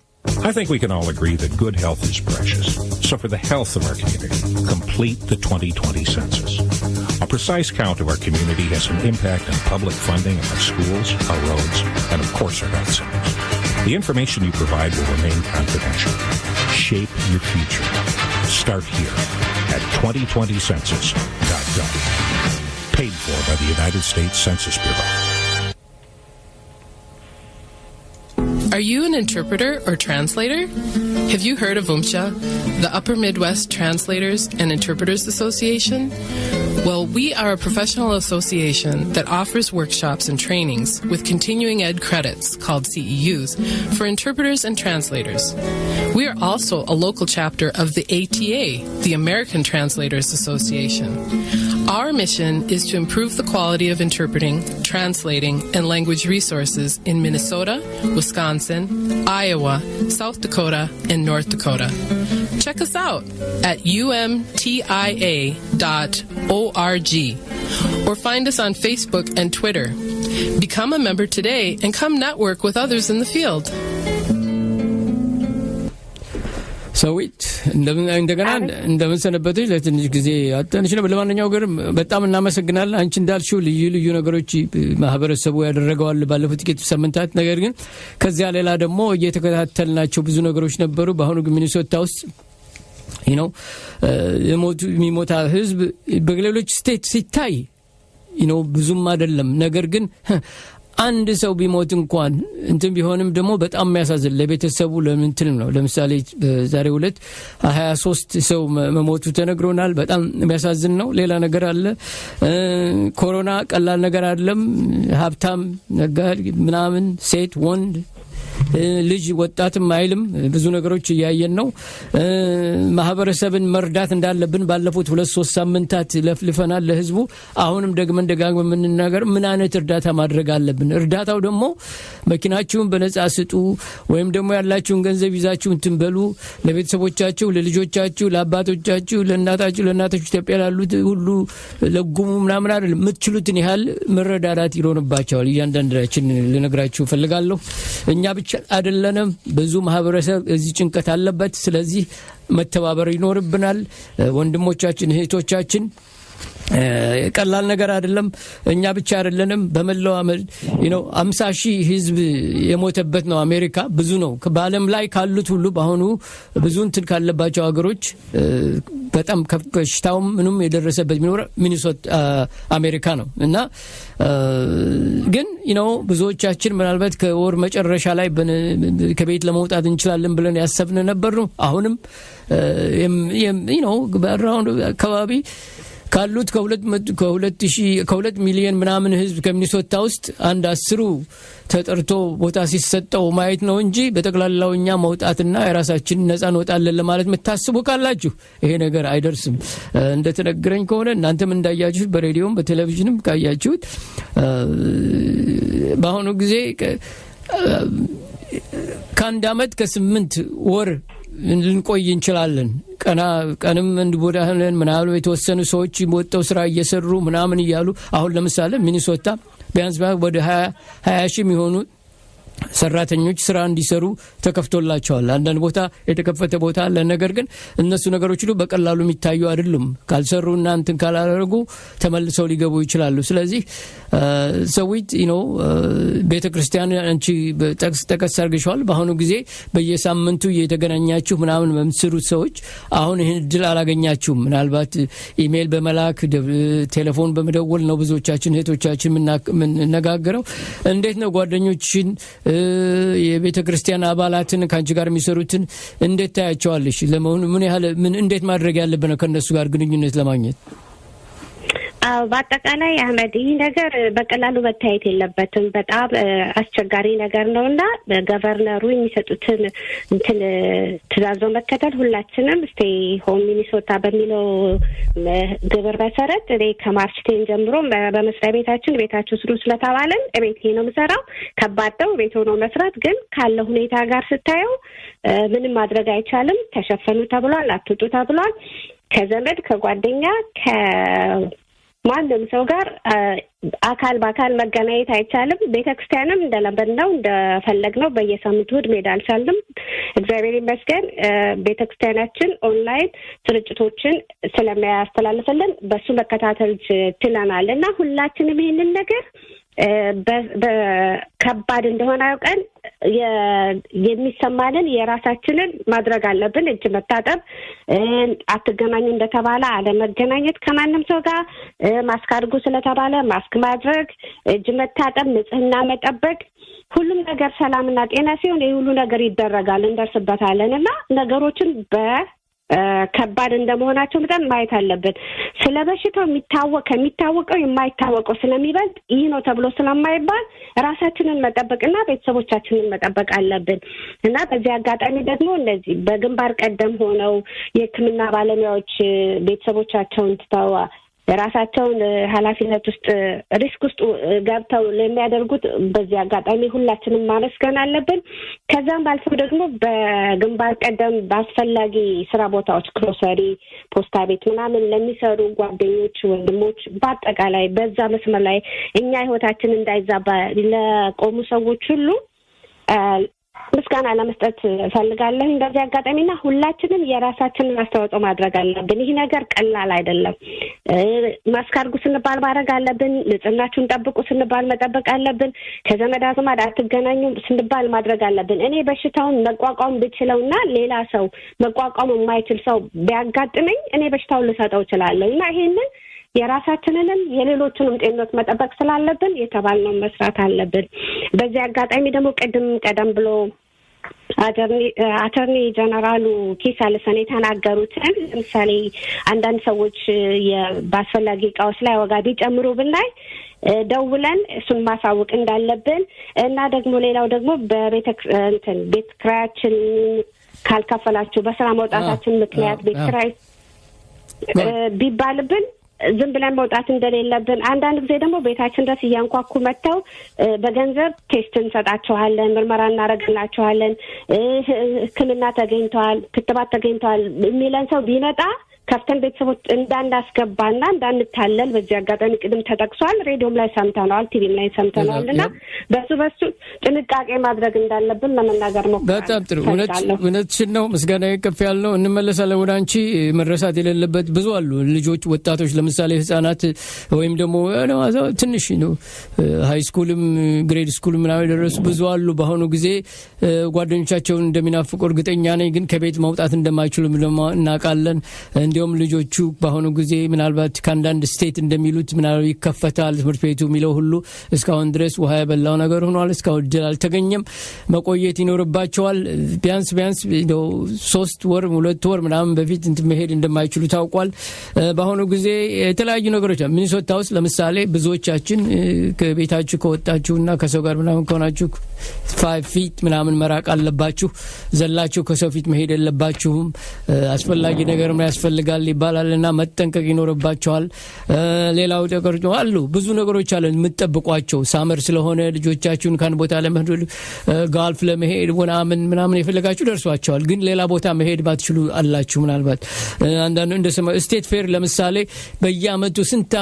I think we can all agree that good health is precious. So for the health of our community, complete the 2020 census. A precise count of our community has an impact on public funding of our schools, our roads, and of course our health centers. The information you provide will remain confidential. Shape your future. Start here at 2020census.gov. Paid for by the United States Census Bureau. Are you an interpreter or translator? Have you heard of UMCHA, the Upper Midwest Translators and Interpreters Association? Well, we are a professional association that offers workshops and trainings with continuing ed credits, called CEUs, for interpreters and translators. We are also a local chapter of the ATA, the American Translators Association. Our mission is to improve the quality of interpreting, translating, and language resources in Minnesota, Wisconsin, Iowa, South Dakota, and North Dakota. Check us out at umtia.org or find us on Facebook and Twitter. Become a member today and come network with others in the field. ሰዊት እንደምን ሰነበተሽ? ለትንሽ ጊዜ አጣንሽ ነው። ለማንኛውም ግን በጣም እናመሰግናለን። አንቺ እንዳልሽው ልዩ ነገሮች ማህበረሰቡ ያደረገዋል ባለፉት ጥቂት ሳምንታት። ነገር ግን ከዚያ ሌላ ደግሞ እየተከታተልናቸው ብዙ ነገሮች ነበሩ። በአሁኑ ግን ሚኒሶታ ውስጥ የሚሞታ ህዝብ በሌሎች ስቴት ሲታይ ብዙም አይደለም። ነገር ግን አንድ ሰው ቢሞት እንኳን እንትን ቢሆንም ደግሞ በጣም የሚያሳዝን ለቤተሰቡ ለምንትን ነው። ለምሳሌ ዛሬ 23 ሰው መሞቱ ተነግሮናል። በጣም የሚያሳዝን ነው። ሌላ ነገር አለ። ኮሮና ቀላል ነገር አይደለም። ሀብታም ነጋዴ ምናምን ሴት ወንድ ልጅ ወጣትም አይልም ብዙ ነገሮች ያያየን ነው። ማህበረሰብን መርዳት እንዳለብን ባለፉት 2-3 ሳምንታት ለፍልፈናል ለህዝቡ። አሁንም ደግመን የምንናገር ምን አይነት እርዳታ ማድረግ አለብን። እርዳታው ደግሞ መኪናችሁን በነጻ ስጡ ወይም ደግሞ ያላችሁን ገንዘብ ይዛችሁ እንትንበሉ ለቤተሰቦቻችሁ፣ ለልጆቻችሁ፣ ለአባቶቻችሁ፣ ለእናቶቻችሁ ኢትዮጵያ ላሉት ሁሉ ለጉሙ ምናምን አይደለም። የምትችሉትን ያህል መረዳዳት ይሮንባቸዋል። እያንዳንዳችን ልነግራችሁ ፈልጋለሁ። እኛ ብቻ አይደለንም። ብዙ ማህበረሰብ እዚህ ጭንቀት አለበት። ስለዚህ መተባበር ይኖርብናል። ወንድሞቻችን እህቶቻችን ቀላል ነገር አይደለም። እኛ ብቻ አይደለንም። በመላው 50,000 ህዝብ የሞተበት ነው አሜሪካ። ብዙ ነው። በዓለም ላይ ካሉት ሁሉ በአሁኑ ብዙ እንትን ካለባቸው ሀገሮች በጣም ከሽታው ምንም የደረሰበት ቢኖር ሚኒሶታ አሜሪካ ነው እና ግን ብዙዎቻችን ምናልባት ከወር መጨረሻ ላይ ከቤት ለመውጣት እንችላለን ብለን ያሰብን ነበር ነው። አሁንም በራውንድ አካባቢ ካሉት ከ2 ሚሊዮን ምናምን ህዝብ ከሚኒሶታ ውስጥ አንድ 10 ተጠርቶ ቦታ ሲሰጠው ማየት ነው እንጂ በተክላላውኛ መውጣትና የራሳችን ነፃ እንወጣለን ለማለት መታስቡ ካላችሁ ይሄ ነገር አይደርስም። እንደተነገረኝ ከሆነ እናንተም እንዳያችሁት በሬዲዮም በቴሌቪዥንም ካያችሁት በአሁኑ ጊዜ ከአንድ አመት ከ8 ወር ልንቆይ እንችላለን። ቀንም እንድቦዳለን ምናሉ የተወሰኑ ሰዎች ወጣው ስራ እየሰሩ ምናምን ይያሉ። አሁን ለምሳሌ ሚኒሶታ ቢያንስ ወደ 20,000 የሚሆኑ ሰራተኞች ስራ እንዲሰሩ ተከፍቶላቸዋል። አንዳንድ ቦታ የተከፈተ ቦታ አለ። ነገር ግን እነሱ ነገሮች ሁሉ በቀላሉ የሚታዩ አይደሉም። ካልሰሩና እንትን ካላደረጉ ተመልሰው ሊገቡ ይችላሉ። ስለዚህ ሰዊት ቤተክርስቲያን አንቺ ጠቀስ አድርገሻል። በአሁኑ ጊዜ በየሳምንቱ እየተገናኛችሁ ምናምን በምትሰሩት ሰዎች አሁን ይህን እድል አላገኛችሁም። ምናልባት ኢሜል በመላክ ቴሌፎን በመደወል ነው ብዙዎቻችን እህቶቻችን የምንነጋገረው። እንዴት ነው ጓደኞችን የቤተ ክርስቲያን አባላትን ካንቺ ጋር የሚሰሩትን እንዴት ታያቸዋለሽ? ለመሆኑ እንዴት ማድረግ ያለብን ነው ከነሱ ጋር ግንኙነት ለማግኘት? በአጠቃላይ አህመድ ይህ ነገር በቀላሉ መታየት የለበትም። በጣም አስቸጋሪ ነገር ነውና ገቨርነሩ የሚሰጡትን ትዕዛዝ መከተል ሁላችንም ስቴይ ሆም ሚኒሶታ በሚለው ግብር መሰረት እኔ ከማርች 10 ጀምሮ በመስሪያ ቤታችሁ ስሩ ስለተባለን ቤቴ ነው የምሰራው። ከባድ ነው ቤት ሆኖ መስራት፣ ግን ካለ ሁኔታ ጋር ስታየው ምንም ማድረግ አይቻልም። ተሸፈኑ ተብሏል፣ አትውጡ ተብሏል። ከዘመድ ከጓደኛ ማንም ሰው ጋር በአካል መገናኘት አይቻልም። ቤተክርስቲያንም እንደለበድነው እንደፈለግነው በየሳምንቱ እሑድ መሄድ አልቻልንም። እግዚአብሔር ይመስገን ቤተክርስቲያናችን ኦንላይን ስርጭቶችን ስለሚያስተላልፍልን በሱ መከታተል ችለናል እና ሁላችንም ይሄንን ነገር በከባድ እንደሆነ አውቀን የሚሰማንን የራሳችንን ማድረግ አለብን። እጅ መታጠብ፣ አትገናኙ እንደተባለ አለመገናኘት ከማንም ሰው ጋር፣ ማስክ አድርጉ ስለተባለ ማስክ ማድረግ፣ እጅ መታጠብ፣ ንጽህና መጠበቅ፣ ሁሉም ነገር ሰላምና ጤና ሲሆን የሁሉ ነገር ይደረጋል፣ እንደርስበታለን እና ነገሮችን ከባድ እንደመሆናቸው መጠን ማየት አለብን። ስለበሽታው ከሚታወቀው የማይታወቀው ስለሚበልጥ ይህ ነው ተብሎ ስለማይባል ራሳችንን መጠበቅና ቤተሰቦቻችንን መጠበቅ አለብን እና በዚህ አጋጣሚ ደግሞ እነዚህ በግንባር ቀደም ሆነው የሕክምና ባለሙያዎች ቤተሰቦቻቸውን ትተው ራሳቸውን ኃላፊነት ውስጥ ሪስክ ውስጥ ገብተው ለሚያደርጉት በዚህ አጋጣሚ ሁላችንም ማመስገን አለብን። ከዛም ባልፎ ደግሞ በግንባር ቀደም በአስፈላጊ ስራ ቦታዎች ግሮሰሪ፣ ፖስታ ቤት ምናምን ለሚሰሩ ጓደኞች፣ ወንድሞች በአጠቃላይ በዛ መስመር ላይ እኛ ህይወታችን እንዳይዛባ ለቆሙ ሰዎች ሁሉ ምስጋና ለመስጠት ፈልጋለሁ። እንደዚህ አጋጣሚና ሁላችንም የራሳችንን አስተዋጽኦ ማድረግ አለብን። ይህ ነገር ቀላል አይደለም። ማስክ አድርጉ ስንባል ማድረግ አለብን። ንጽህናችሁን ጠብቁ ስንባል መጠበቅ አለብን። ከዘመድ አዝማድ አትገናኙ ስንባል ማድረግ አለብን። እኔ በሽታውን መቋቋም ብችለውና ሌላ ሰው መቋቋም የማይችል ሰው ቢያጋጥመኝ እኔ በሽታውን ልሰጠው እችላለሁ እና ይሄንን የራሳችንንም የሌሎችንም ጤንነት መጠበቅ ስላለብን የተባልነውን መስራት አለብን። በዚህ አጋጣሚ ደግሞ ቀደም ብሎ አተርኒ ጀነራሉ ኪስ አለሰን የተናገሩትን ለምሳሌ አንዳንድ ሰዎች በአስፈላጊ እቃዎች ላይ ዋጋ ቢጨምሩ ብናይ ደውለን እሱን ማሳወቅ እንዳለብን እና ደግሞ ሌላው ደግሞ ቤት ክራያችን ካልከፈላችሁ በስራ መውጣታችን ምክንያት ቤት ክራይ ቢባልብን ዝም ብለን መውጣት እንደሌለብን፣ አንዳንድ ጊዜ ደግሞ ቤታችን ድረስ እያንኳኩ መጥተው በገንዘብ ቴስት እንሰጣቸዋለን፣ ምርመራ እናደርግላቸዋለን፣ ሕክምና ተገኝተዋል፣ ክትባት ተገኝተዋል የሚለን ሰው ቢመጣ ከፍተን ቤተሰቦች እንዳናስገባና እንዳንታለል በዚህ አጋጣሚ ቅድም ተጠቅሷል። ሬዲዮም ላይ ሰምተናል፣ ቲቪም ላይ ሰምተናል እና በሱ ጥንቃቄ ማድረግ እንዳለብን ለመናገር ነው። በጣም ጥሩ እውነትሽን ነው። ምስጋና ከፍ ያለ ነው። እንመለሳለን ወደ አንቺ። መረሳት የሌለበት ብዙ አሉ ልጆች፣ ወጣቶች፣ ለምሳሌ ህጻናት ወይም ደግሞ ትንሽ ነው ሃይ ስኩልም ግሬድ ስኩልም ምናምን የደረሱ ብዙ አሉ። በአሁኑ ጊዜ ጓደኞቻቸውን እንደሚናፍቁ እርግጠኛ ነኝ፣ ግን ከቤት መውጣት እንደማይችሉ እናውቃለን። እንዲሁም ልጆቹ በአሁኑ ጊዜ ምናልባት ከአንዳንድ ስቴት እንደሚሉት ምናልባት ይከፈታል ትምህርት ቤቱ የሚለው ሁሉ እስካሁን ድረስ ውሃ የበላው ነገር ሆኗል። እስካሁን እድል አልተገኘም። መቆየት ይኖርባቸዋል። ቢያንስ 3 ወር 2 ወር ምናምን በፊት መሄድ እንደማይችሉ ታውቋል። በአሁኑ ጊዜ የተለያዩ ነገሮች ሚኒሶታ ውስጥ ለምሳሌ ብዙዎቻችን ከቤታችሁ ከወጣችሁና ከሰው ጋር ምናምን ከሆናችሁ 5 ፊት ምናምን መራቅ አለባችሁ። ዘላችሁ ከሰው ፊት መሄድ የለባችሁም። አስፈላጊ ነገር ያስፈልጋል። ያስፈልጋል ይባላልና መጠንቀቅ ይኖርባቸዋል። ሌላው ተቀርጾ አሉ ብዙ ነገሮች አሉ የምትጠብቋቸው ሳመር ስለሆነ ልጆቻችሁን ካን ቦታ ለመሄድ ጋልፍ ለመሄድ ምናምን የፈለጋችሁ ደርሷቸዋል። ግን ሌላ ቦታ መሄድ ባትችሉ አላችሁ ምናልባት አንዳንዱ እንደሰማ ስቴት ፌር ለምሳሌ በየአመቱ ስንት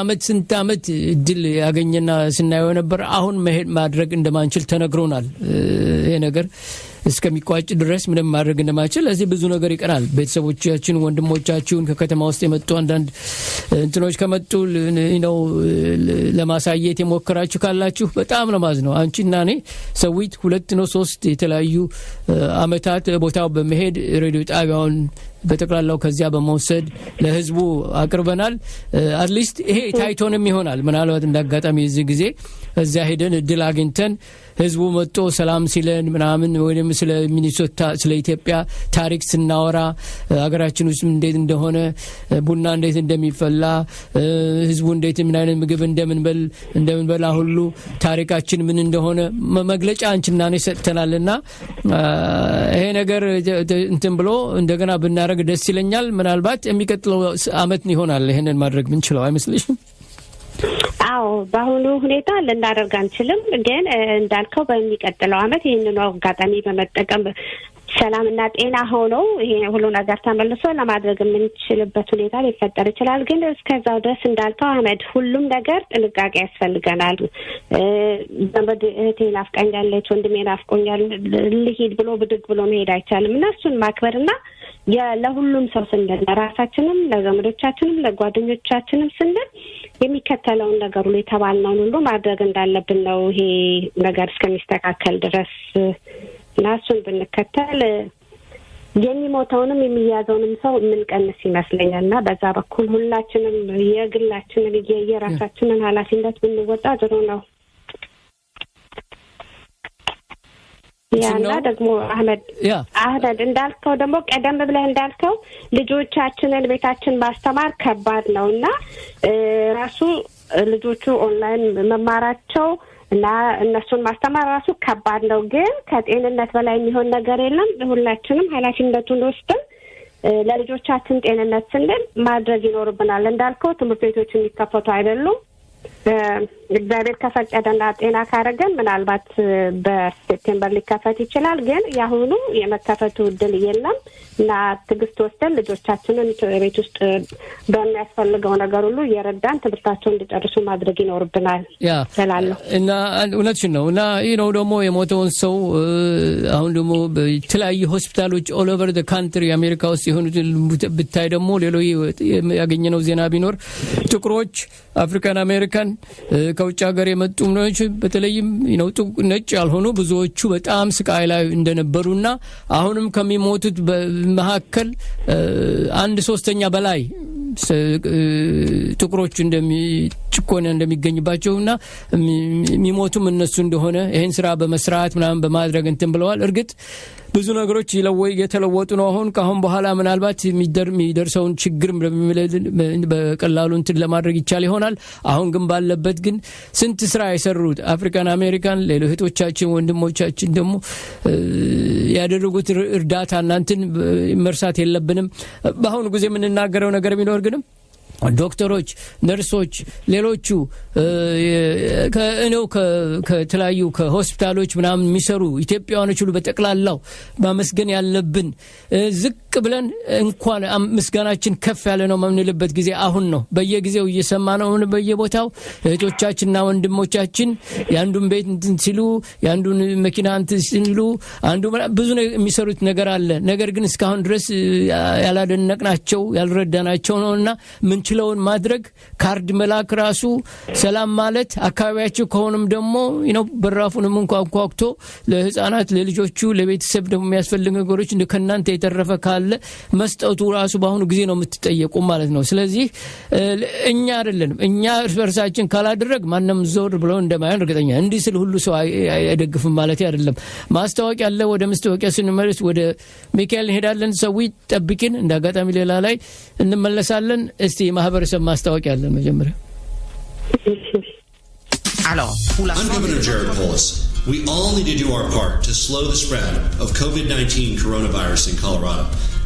አመት እድል ያገኘና ስናየው ነበር። አሁን መሄድ ማድረግ እንደማንችል ተነግሮናል። ይሄ ነገር እስከሚቋጭ ድረስ ምንም ማድረግ እንደማይችል እዚህ ብዙ ነገር ይቀራል። ቤተሰቦቻችን ወንድሞቻችሁን ከከተማ ውስጥ የመጡ አንዳንድ እንትኖች ከመጡ ነው ለማሳየት የሞከራችሁ ካላችሁ በጣም ነው ማዝነው። አንቺና እኔ ሰዊት 2 ነው 3 የተለያዩ አመታት ቦታው በመሄድ ሬዲዮ ጣቢያውን በተቀላላው ከዚያ በመውሰድ ለህዝቡ አቅርበናል። አትሊስት ይሄ ታይቶንም ይሆናል ምናልባት እንዳጋጣሚ እዚህ ጊዜ እዚያ ሄደን እድል አግኝተን ህዝቡ መጥቶ ሰላም ሲለን ምናምን ወይንም ስለ ሚኒሶታ ስለ ኢትዮጵያ ታሪክ ስናወራ ሀገራችን ውስጥ እንዴት እንደሆነ ቡና እንዴት እንደሚፈላ ህዝቡ እንዴት ምን አይነት ምግብ እንደምንበላ ሁሉ ታሪካችን ምን እንደሆነ መግለጫ አንቺና እኔ ሰጥተናልና ይሄ ነገር እንትን ብሎ እንደገና ብናረግ ደስ ይለኛል። ምናልባት የሚቀጥለው አመት ይሆናል ይሄንን ማድረግ ምን ችለው አይመስልሽም? አዎ በአሁኑ ሁኔታ ልናደርግ አንችልም። ግን እንዳልከው በሚቀጥለው አመት ይሄንን አጋጣሚ በመጠቀም ሰላምና ጤና ሆኖ ይሄ ሁሉ ነገር ተመልሶ ለማድረግ የምንችልበት ሁኔታ ሊፈጠር ይችላል። ግን እስከዛው ድረስ እንዳልከው አህመድ ሁሉም ነገር ጥንቃቄ ያስፈልገናል። ዘመድ እህቴ ናፍቀኛለች፣ ወንድሜ ናፍቆኛል ልሂድ ብሎ ብድግ ብሎ መሄድ አይቻልም እና እሱን ማክበርና ለሁሉም ሰው ስንል ለራሳችንም ለዘመዶቻችንም ለጓደኞቻችንም ስንል የሚከተለውን ነገር ሁሉ የተባልነውን ሁሉ ማድረግ እንዳለብን ነው ይሄ ነገር እስከሚስተካከል ድረስ እና እሱን ብንከተል የሚሞተውንም የሚያዘውንም ሰው የምንቀንስ ይመስለኛል እና በዛ በኩል ሁላችንም የግላችንን የራሳችንን ኃላፊነት ብንወጣ ጥሩ ነው። ያና ደግሞ አህመድ እንዳልከው ደግሞ ቀደም ብለህ እንዳልከው ልጆቻችንን ቤታችን ማስተማር ከባድ ነውና ራሱ ልጆቹ ኦንላይን መማራቸው እና እነሱን ማስተማር ራሱ ከባድ ነው። ግን ከጤንነት በላይ የሚሆን ነገር የለም። ሁላችንም ኃላፊነቱን ወስደን ለልጆቻችን ጤንነት ስንል ማድረግ ይኖርብናል። እንዳልከው ትምህርት ቤቶች የሚከፈቱ አይደሉም። እግዚአብሔር ከፈቀደና ጤና ካረገን ምናልባት በሴፕቴምበር ሊከፈት ይችላል። ግን ያሁኑ የመከፈቱ እድል የለም እና ትግስት ወስደን ልጆቻችንን ቤት ውስጥ በሚያስፈልገው ነገር ሁሉ እየረዳን ትምህርታቸውን እንዲጨርሱ ማድረግ ይኖርብናል እላለሁ። እና እውነትሽ ነው። እና ይህ ነው ደግሞ የሞተውን ሰው አሁን ደግሞ በተለያዩ ሆስፒታሎች ኦል ኦቨር ዘ ካንትሪ አሜሪካ ውስጥ የሆኑት ብታይ ደግሞ ሌሎች ያገኘነው ዜና ቢኖር ጥቁሮች አፍሪካን አሜሪካን ከውጭ ሀገር የመጡ ምኖች በተለይም ነጭ ያልሆኑ ብዙዎቹ በጣም ስቃይ ላይ እንደነበሩና አሁንም ከሚሞቱት መካከል 1/3 በላይ ጥቁሮች ጭቆና እንደሚገኝባቸውና የሚሞቱም እነሱ እንደሆነ ይሄን ስራ በመስራት ምናምን በማድረግ እንትን ብለዋል። እርግጥ ብዙ ነገሮች የተለወጡ ነው። አሁን በኋላ ምናልባት የሚደርሰውን ችግር በቀላሉ እንትን ለማድረግ ይቻል ይሆናል። አሁን ግን ባለበት ግን ስንት ስራ የሰሩት አፍሪካን አሜሪካን ሌሎች እህቶቻችን ወንድሞቻችን ደግሞ ያደረጉት እርዳታ እናንተን መርሳት የለብንም። በአሁኑ ጊዜ የምንናገረው ነገር ቢኖር ግን ዶክተሮች፣ ነርሶች፣ ሌሎቹ ከተለያዩ ከሆስፒታሎች ምናምን የሚሰሩ ኢትዮጵያውያኖች ሁሉ በጠቅላላው ማመስገን ያለብን ዝቅ ብለን እንኳን ምስጋናችን ከፍ ያለ ነው የምንልበት ጊዜ አሁን ነው። በየጊዜው እየሰማነው በየቦታው እህቶቻችንና ወንድሞቻችን ያንዱን ቤት እንትን ሲሉ ያንዱን መኪና እንትን ሲሉ አንዱ ብዙ የሚሰሩት ነገር አለ። ነገር ግን እስካሁን ድረስ ያላደነቅናቸው ያልረዳናቸው ነውና ምንችለውን ማድረግ ካርድ መላክ ራሱ ሰላም ማለት አካባቢያቸው ከሆነም ደግሞ በራፉንም እንኳን ቋቁቶ ለህፃናት ለልጆቹ ለቤተሰብ ደግሞ የሚያስፈልጉ ነገሮች ከናንተ የተረፈ ካለ መስጠቱ ራሱ በአሁኑ ጊዜ ነው የምትጠየቁ ማለት ነው። ስለዚህ እኛ አይደለንም እኛ እርሳችን ካላደረግ ማንም ዞር ብሎ እንደማይሆን እርግጠኛ እንዲህ ስለ ሁሉ ሰው አይደግፍም ማለት አይደለም። ማስታወቂያ አለ። ወደ ማስታወቂያ ስንመለስ ወደ ሚካኤል እንሄዳለን። ሰው ይጠብቂን እንዳጋጣሚ ሌላ ላይ እንመለሳለን። እስቲ ማህበረሰብ ማስታወቂያ አለ መጀመሪያ። I'm Governor Jared Polis. We all need to do our part to slow the spread of COVID-19 coronavirus in Colorado.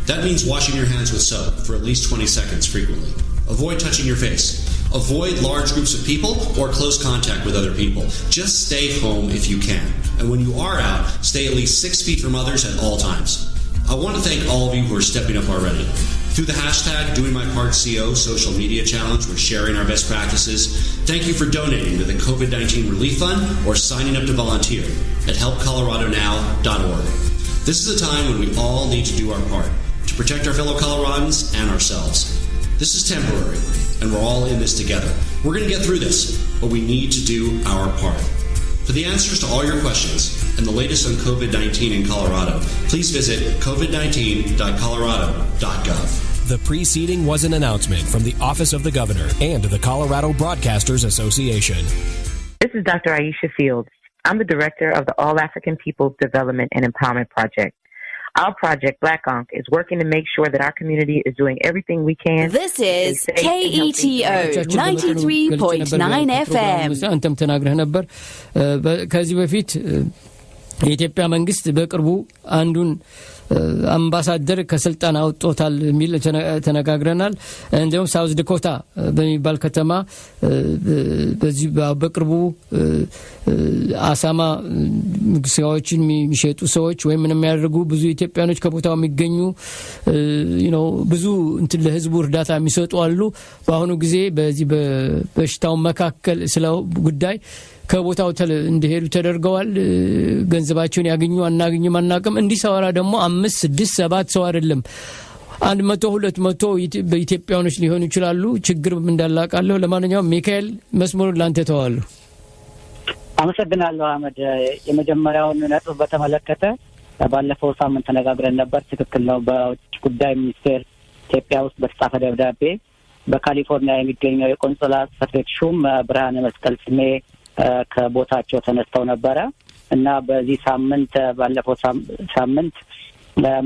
That means washing your hands with soap for at least 20 seconds frequently. Avoid touching your face. Avoid large groups of people or close contact with other people. Just stay home if you can. And when you are out, stay at least 6 feet from others at all times. I want to thank all of you who are stepping up already. Through the hashtag #DoingMyPartCO social media challenge, we're sharing our best practices. Thank you for donating to the COVID-19 Relief Fund or signing up to volunteer at helpcoloradonow.org. This is a time when we all need to do our part to protect our fellow Coloradans and ourselves. This is temporary, and we're all in this together. We're going to get through this, but we need to do our part. For the answers to all your questions and the latest on COVID-19 in Colorado, please visit covid19.colorado.gov. The preceding was an announcement from the Office of the Governor and the Colorado Broadcasters Association. This is Dr. Aisha Fields. I'm the director of the All African Peoples Development and Empowerment Project. Our project, Black Onk, is working to make sure that our community is doing everything we can. This is KETO 93.9 FM. አንተም ተናግረህ ነበር ከዚህ በፊት የኢትዮጵያ መንግስት በቅርቡ አንዱን አምባሳደር ከስልጣን አውጥቶታል የሚል ተነጋግረናል። እንደውም ሳውዝ ዳኮታ በሚባል ከተማ በዚህ በቅርቡ አሳማ ምግስያዎችን የሚሸጡ ሰዎች ወይ ምንም ያደርጉ ብዙ ኢትዮጵያኖች ከቦታው የሚገኙ ብዙ እንትን ለህዝቡ እርዳታ የሚሰጡ አሉ። በአሁኑ ጊዜ በዚህ በሽታው መካከል ስለ ጉዳይ ከቦታው እንዲሄዱ ተደርገዋል። ገንዘባቸውን ያገኙ አናገኙም አናቀም። እንዲሰራ ደግሞ 5 6 7 ሰው አይደለም 100 200 በኢትዮጵያኖች ሊሆኑ ይችላሉ። ችግርም እንዳላቃለሁ። ለማንኛውም ሚካኤል መስመሩን ላንተ ተዋለሁ። አመሰግናለሁ አህመድ። የመጀመሪያውን ነጥብ በተመለከተ ባለፈው ሳምንት ተነጋግረን ነበር። ትክክል ነው። በውጭ ጉዳይ ሚኒስቴር ኢትዮጵያ ውስጥ በተጻፈ ደብዳቤ በካሊፎርኒያ የሚገኘው የቆንስላ ጽሕፈት ቤት ሹም ብርሃነ መስቀል ስሜ ከቦታቸው ተነስተው ነበረ እና በዚህ ሳምንት ባለፈው ሳምንት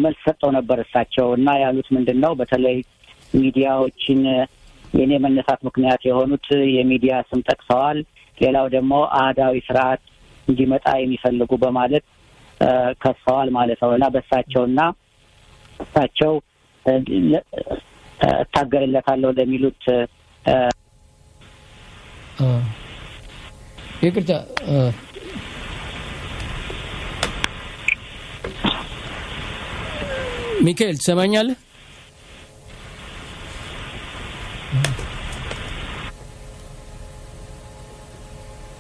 መልስ ሰጥተው ነበር እሳቸው እና ያሉት ምንድነው በተለይ ሚዲያዎችን የኔ መነሳት ምክንያት የሆኑት የሚዲያ ስም ጠቅሰዋል። ሌላው ደግሞ አህዳዊ ስርዓት እንዲመጣ የሚፈልጉ በማለት ከሰዋል ማለት ነው እና በእሳቸውና እሳቸው ታገለለታለሁ ለሚሉት ይቅርታ ሚካኤል ትሰማኛለህ?